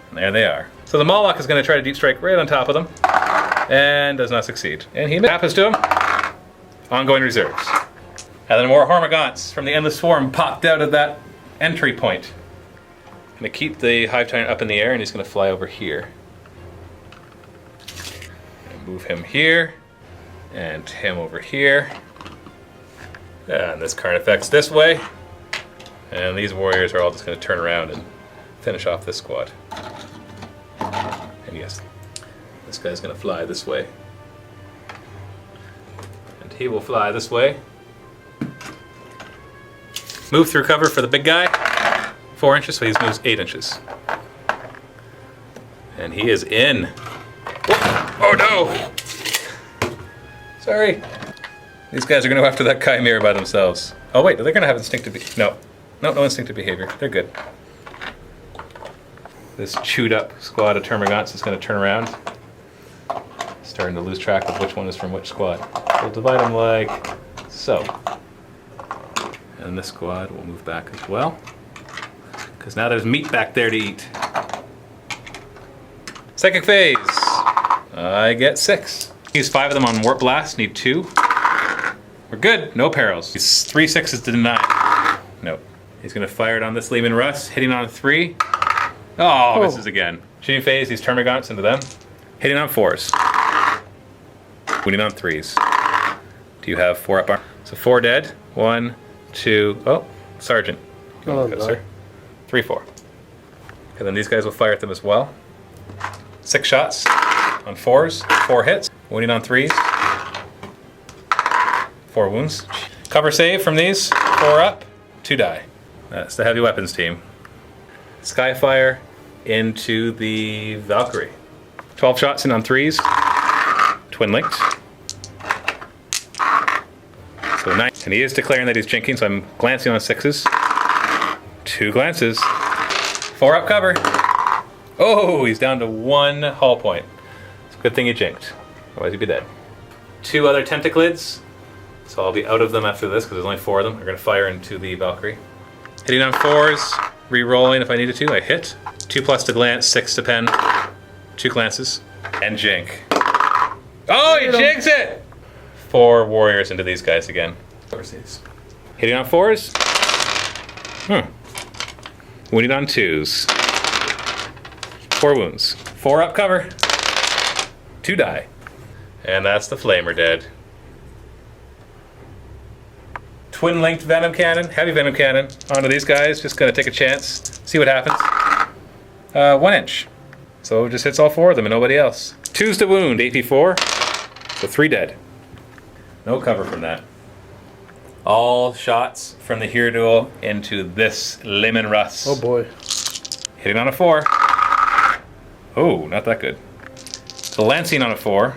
And there they are. So the Moloch is going to try to deep strike right on top of them, and does not succeed. And he happens to him. Ongoing reserves. And then more Hormagaunts from the Endless Swarm popped out of that entry point. I'm going to keep the Hive Tyrant up in the air, and he's going to fly over here. And move him here. And him over here. And this Carnifex this way. And these warriors are all just going to turn around and finish off this squad. And yes, this guy's going to fly this way. And he will fly this way. Move through cover for the big guy. 4 inches, so he moves 8 inches. And he is in. Oh no! Sorry. These guys are going to go after that Chimera by themselves. Oh wait, they're going to have instinctive behavior. No instinctive behavior. They're good. This chewed up squad of Termagants is going to turn around. Starting to lose track of which one is from which squad. We'll divide them like so. And this squad will move back as well. Because now there's meat back there to eat. Psychic phase. I get 6. Use 5 of them on Warp Blast. Need 2. We're good. No perils. He's 3 6s to deny. Nope. He's going to fire it on this Lehman Russ. Hitting on 3. Oh, misses again. Shooting phase. These Termagants into them. Hitting on 4s. Winning on 3s. Do you have 4 up arm? So 4 dead. 1, 2. Oh, Sergeant. Go, sir. 3, 4. And then these guys will fire at them as well. 6 shots on 4s. 4 hits. Winning on 3s. 4 wounds. Cover save from these. 4 up. 2 die. That's the heavy weapons team. Skyfire into the Valkyrie. 12 shots in on 3s. Twin linked. So 9. And he is declaring that he's jinking, so I'm glancing on 6s. 2 glances. 4 up cover. Oh, he's down to 1 hull point. It's a good thing he jinked. Otherwise he'd be dead. 2 other tentaclids. So I'll be out of them after this because there's only 4 of them. They're going to fire into the Valkyrie. Hitting on 4s. Re-rolling if I needed to. I hit. 2 plus to glance, 6 to pen. 2 glances. And jink. Oh, he jinks it! 4 warriors into these guys again. Hitting on 4s. Wounding on 2s. 4 wounds. 4 up cover. 2 die. And that's the Flamer dead. Twin linked Venom Cannon. Heavy Venom Cannon. Onto these guys. Just gonna take a chance. See what happens. 1 inch. So it just hits all 4 of them and nobody else. 2s to wound. AP 4. So 3 dead. No cover from that. All shots from the hero duel into this Lehman Russ. Oh boy. Hitting on a 4. Oh, not that good. So lancing on a 4.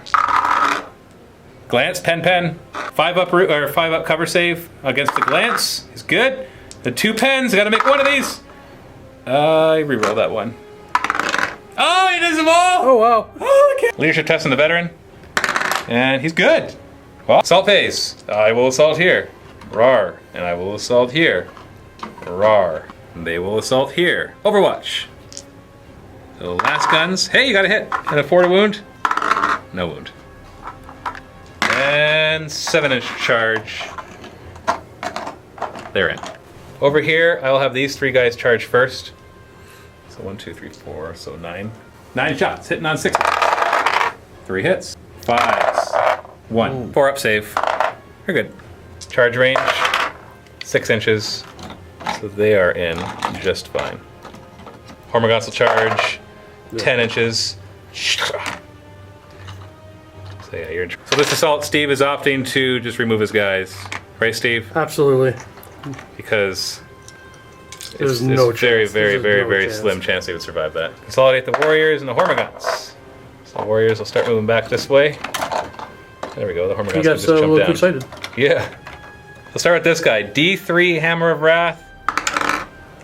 Glance, pen. 5 up cover save against the glance is good. The 2 pens, I gotta make one of these. I reroll that one. Oh, he does them all! Oh wow. Oh, okay. Leadership test on the veteran. And he's good. Well, assault phase. I will assault here. Rar. And I will assault here. Rar. And they will assault here. Overwatch. So last guns. Hey, you got a hit. And a 4 to wound. No wound. And 7-inch charge. They're in. Over here, I will have these 3 guys charge first. So 1, 2, 3, 4, so 9. 9 shots, hitting on 6. 3 hits. 5s. 1. 4 up save. You're good. Charge range, 6 inches. So they are in just fine. Hormagaunts will charge 10 inches. So yeah, you're in. So this assault, Steve is opting to just remove his guys. Right, Steve? Absolutely. Because There's it's no very, chance. very, There's very, no very chance. slim chance they would survive that. Consolidate the warriors and the Hormagaunts. So the warriors will start moving back this way. There we go, the Hormagaunts You can got just a jump little down. excited. Yeah. We'll start with this guy. D3 Hammer of Wrath.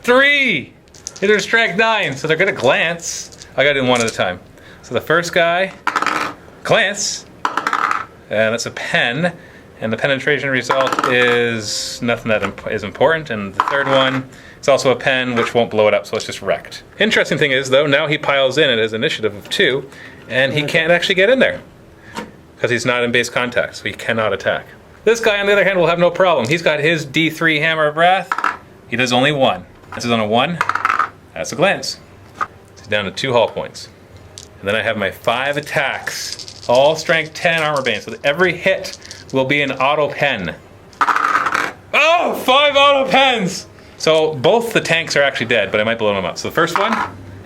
3! They're strike 9, so they're gonna glance. I gotta do 1 at a time. So the first guy, glance. And that's a pen. And the penetration result is nothing that is important. And the third one, it's also a pen which won't blow it up, so it's just wrecked. Interesting thing is, though, now he piles in at his initiative of 2, and he can't actually get in there. Because he's not in base contact, so he cannot attack. This guy, on the other hand, will have no problem. He's got his D3 Hammer of Wrath. He does only 1. This is on a 1. That's a glance. He's down to 2 hull points. And then I have my 5 attacks. All strength 10 armor bane, so that every hit will be an auto pen. Oh, 5 auto pens! So both the tanks are actually dead, but I might blow them up. So the first one,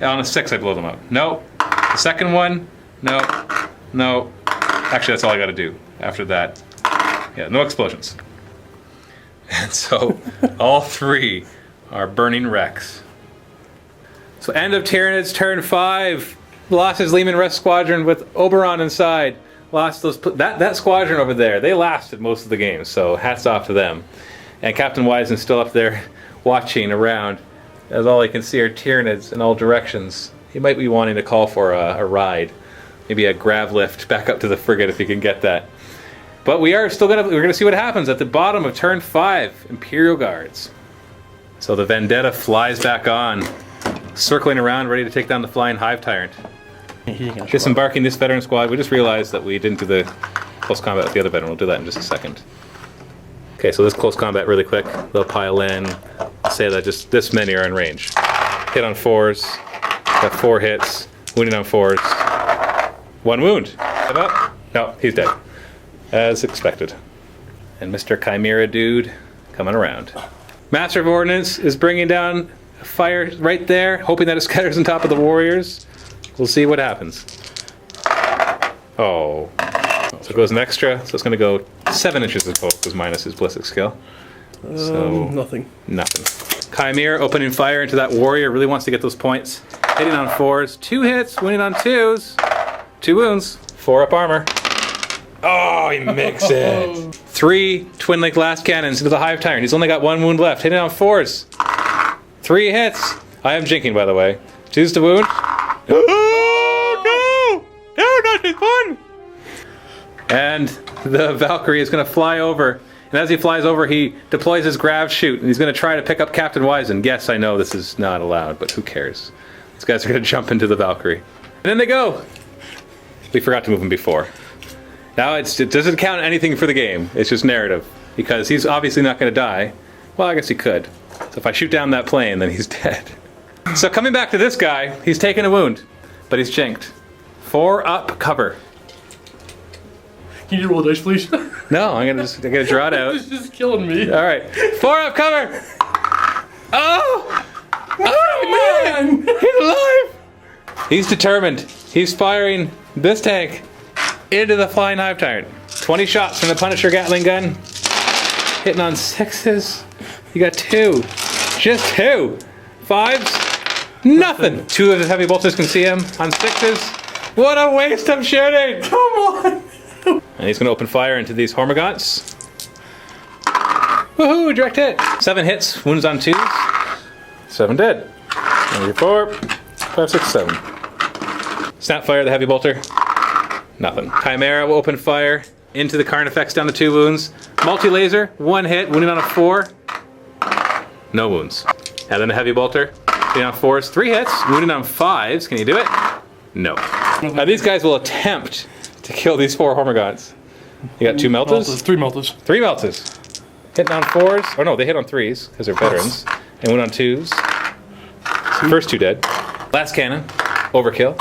on a 6 I blow them up. No. The second one, no. No. Actually, that's all I gotta do after that. Yeah, no explosions. And so all 3 are burning wrecks. So end of Tyranids, turn 5. Lost his Lehman Russ squadron with Oberon inside. Lost those that squadron over there. They lasted most of the game, so hats off to them. And Captain Wisen's still up there watching around, as all he can see are Tyranids in all directions. He might be wanting to call for a ride, maybe a grav lift back up to the frigate if he can get that. But we're gonna see what happens at the bottom of turn 5. Imperial Guards. So the Vendetta flies back on, circling around, ready to take down the flying Hive Tyrant. Disembarking this veteran squad. We just realized that we didn't do the close combat with the other veteran. We'll do that in just a second. Okay, so this close combat really quick. They'll pile in. Say that just this many are in range. Hit on 4s. Got 4 hits. Wounded on 4s. 1 wound. Give up? No, he's dead. As expected. And Mr. Chimera dude coming around. Master of Ordnance is bringing down a fire right there, hoping that it scatters on top of the warriors. We'll see what happens. Oh. So it goes an extra, so it's going to go 7 inches of poke, because minus his ballistic skill. So nothing. Nothing. Chimera opening fire into that warrior, really wants to get those points. Hitting on 4s, 2 hits, winning on 2s. 2 wounds, 4 up armor. Oh, he makes it. 3 twin link blast cannons into the Hive Tyrant. He's only got 1 wound left. Hitting on 4s. 3 hits. I am jinking, by the way. 2s to wound. Oh, no! No, not this one! And the Valkyrie is going to fly over. And as he flies over, he deploys his grav chute. And he's going to try to pick up Captain Wisen. Yes, I know this is not allowed, but who cares? These guys are going to jump into the Valkyrie. And then they go. We forgot to move him before. Now it doesn't count anything for the game. It's just narrative. Because he's obviously not going to die. Well, I guess he could. So if I shoot down that plane, then he's dead. So coming back to this guy, he's taken a wound. But he's jinked. 4 up cover. Can you roll dice, please? No, I'm gonna draw it out. This is killing me. All right, 4 up cover. Oh! Oh man! He's alive! He's determined. He's firing this tank into the flying Hive Tyrant. 20 shots from the Punisher Gatling gun. Hitting on 6s. You got 2. Just 2. 5s. Nothing. 2 of the heavy bolters can see him on 6s. What a waste of shooting! Come on! And he's going to open fire into these Hormagaunts. Woohoo! Direct hit. 7 hits. Wounds on 2s. 7 dead. 4, 5, 6, 7. Snapfire, the heavy bolter. Nothing. Chimera will open fire into the Carnifex down to 2 wounds. Multi-laser, 1 hit, wounded on a 4. No wounds. And then the heavy bolter, hitting on 4s, 3 hits, wounded on 5s. Can you do it? No. Now these guys will attempt to kill these 4 Hormagaunts. You got 2 Meltas? 3 Meltas. 3 Meltas. Hitting on 4s. Oh no, they hit on 3s because they're veterans. And went on 2s. So first 2 dead. Last cannon. Overkill.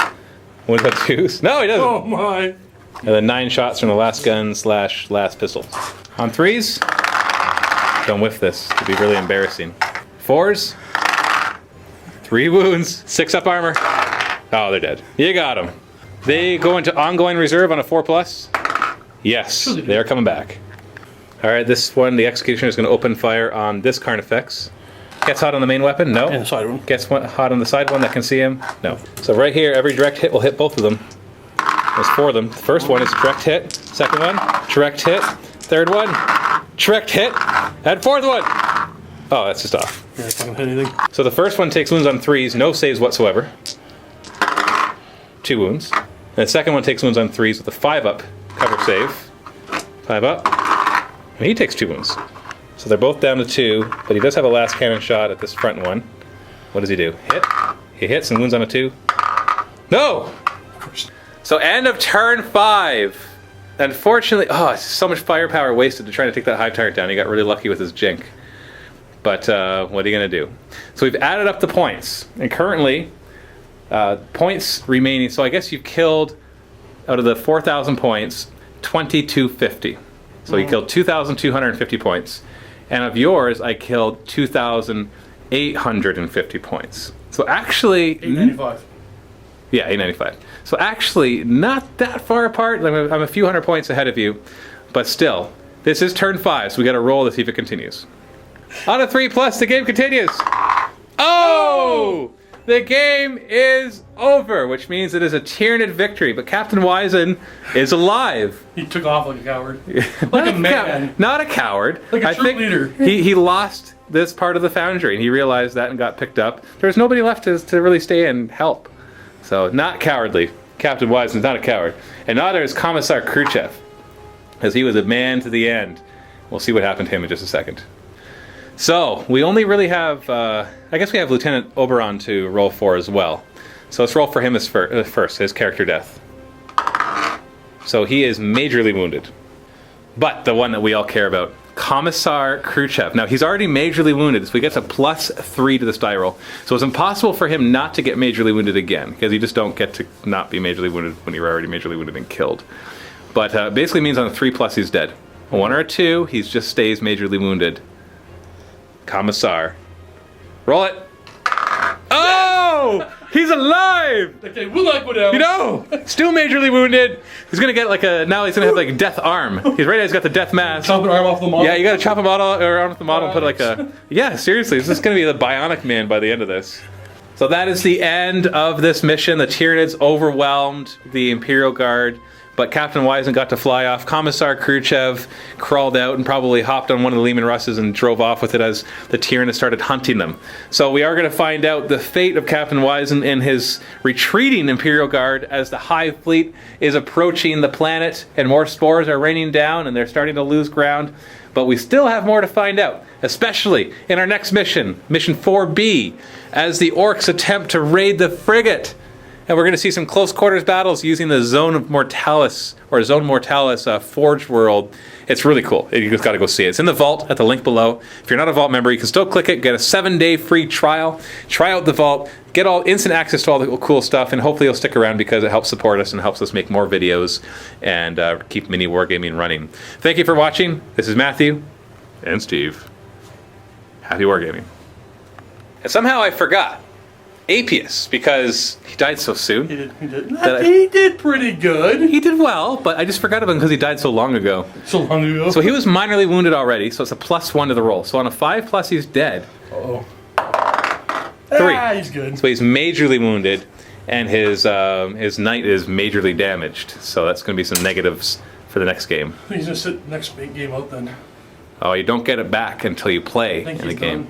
Went on 2s. No, he doesn't. Oh my. And then 9 shots from the last gun / last pistol. On 3s. Don't whiff this. It'd be really embarrassing. 4s. 3 wounds. 6 up armor. Oh, they're dead. You got them. They go into ongoing reserve on a 4+. Yes, they are coming back. All right, this one, the Executioner is going to open fire on this Carnifex. Gets hot on the main weapon? No. And the side one. Gets hot on the side one that can see him? No. So right here, every direct hit will hit both of them. There's 4 of them. The first one is direct hit. Second one, direct hit. Third one, direct hit. And 4th one. Oh, that's just off. Yeah, I can't hit anything. So the first one takes wounds on 3s, no saves whatsoever. 2 wounds. And the second one takes wounds on 3s with a 5 up cover save. 5 up. And he takes 2 wounds. So they're both down to 2, but he does have a last cannon shot at this front one. What does he do? Hit. He hits and wounds on a 2. No! So end of turn 5. Unfortunately, it's so much firepower wasted to try to take that Hive Tyrant down. He got really lucky with his jink. But what are you going to do? So we've added up the points. And currently, points remaining. So I guess you've killed, out of the 4,000 points, 2,250. So you killed 2,250 points. And of yours, I killed 2,850 points. So actually... 895. Yeah, 895. So actually, not that far apart. I'm a few hundred points ahead of you. But still, this is turn 5, so we got to roll to see if it continues. On a 3+, the game continues. Oh! the game is over, which means it is a Tyranid victory. But Captain Wizen is alive. He took off like a coward. Like a man. Not a coward. Like a troop leader. He lost this part of the Foundry, and he realized that and got picked up. There's nobody left to really stay and help. So, not cowardly. Captain Wizen is not a coward. And neither is Commissar Khrushchev, as he was a man to the end. We'll see what happened to him in just a second. So, we only really have, I guess we have Lieutenant Oberon to roll for as well. So let's roll for him as first, his character death. So he is majorly wounded. But the one that we all care about, Commissar Khrushchev. Now, he's already majorly wounded, so he gets a +3 to this die roll. So it's impossible for him not to get majorly wounded again, because you just don't get to not be majorly wounded when you're already majorly wounded and killed. But basically means on a 3+ he's dead. A 1 or a 2, he just stays majorly wounded. Commissar. Roll it. Oh! He's alive! Okay, will not go down. You know, still majorly wounded. He's gonna get like now he's gonna have like a death arm. He's right now, he's got the death mask. Chop an arm off the model. Yeah, you gotta chop arm off the model and put like a... Yeah, seriously, this is gonna be the Bionic Man by the end of this. So that is the end of this mission. The Tyranids overwhelmed the Imperial Guard, but Captain Wizen got to fly off. Commissar Khrushchev crawled out and probably hopped on one of the Lehman Russes and drove off with it as the Tyranids started hunting them. So we are going to find out the fate of Captain Wizen and his retreating Imperial Guard as the Hive Fleet is approaching the planet and more spores are raining down and they're starting to lose ground. But we still have more to find out, especially in our next mission, Mission 4B, as the Orcs attempt to raid the frigate. And we're going to see some close quarters battles using the Zone of Mortalis, or Zone Mortalis Forge World. It's really cool. You just got to go see it. It's in the vault at the link below. If you're not a vault member, you can still click it, get a 7-day free trial, try out the vault, get all instant access to all the cool stuff, and hopefully you'll stick around because it helps support us and helps us make more videos and keep MiniWarGaming running. Thank you for watching. This is Matthew and Steve. Happy wargaming. And somehow I forgot Apius, because he died so soon. He did pretty good. He did well, but I just forgot about him because he died so long ago. So long ago. So he was minorly wounded already, so it's a +1 to the roll. So on a 5+, he's dead. Uh-oh. 3. He's good. So he's majorly wounded, and his knight is majorly damaged. So that's going to be some negatives for the next game. He's going to sit next game out then. Oh, you don't get it back until you play in the game.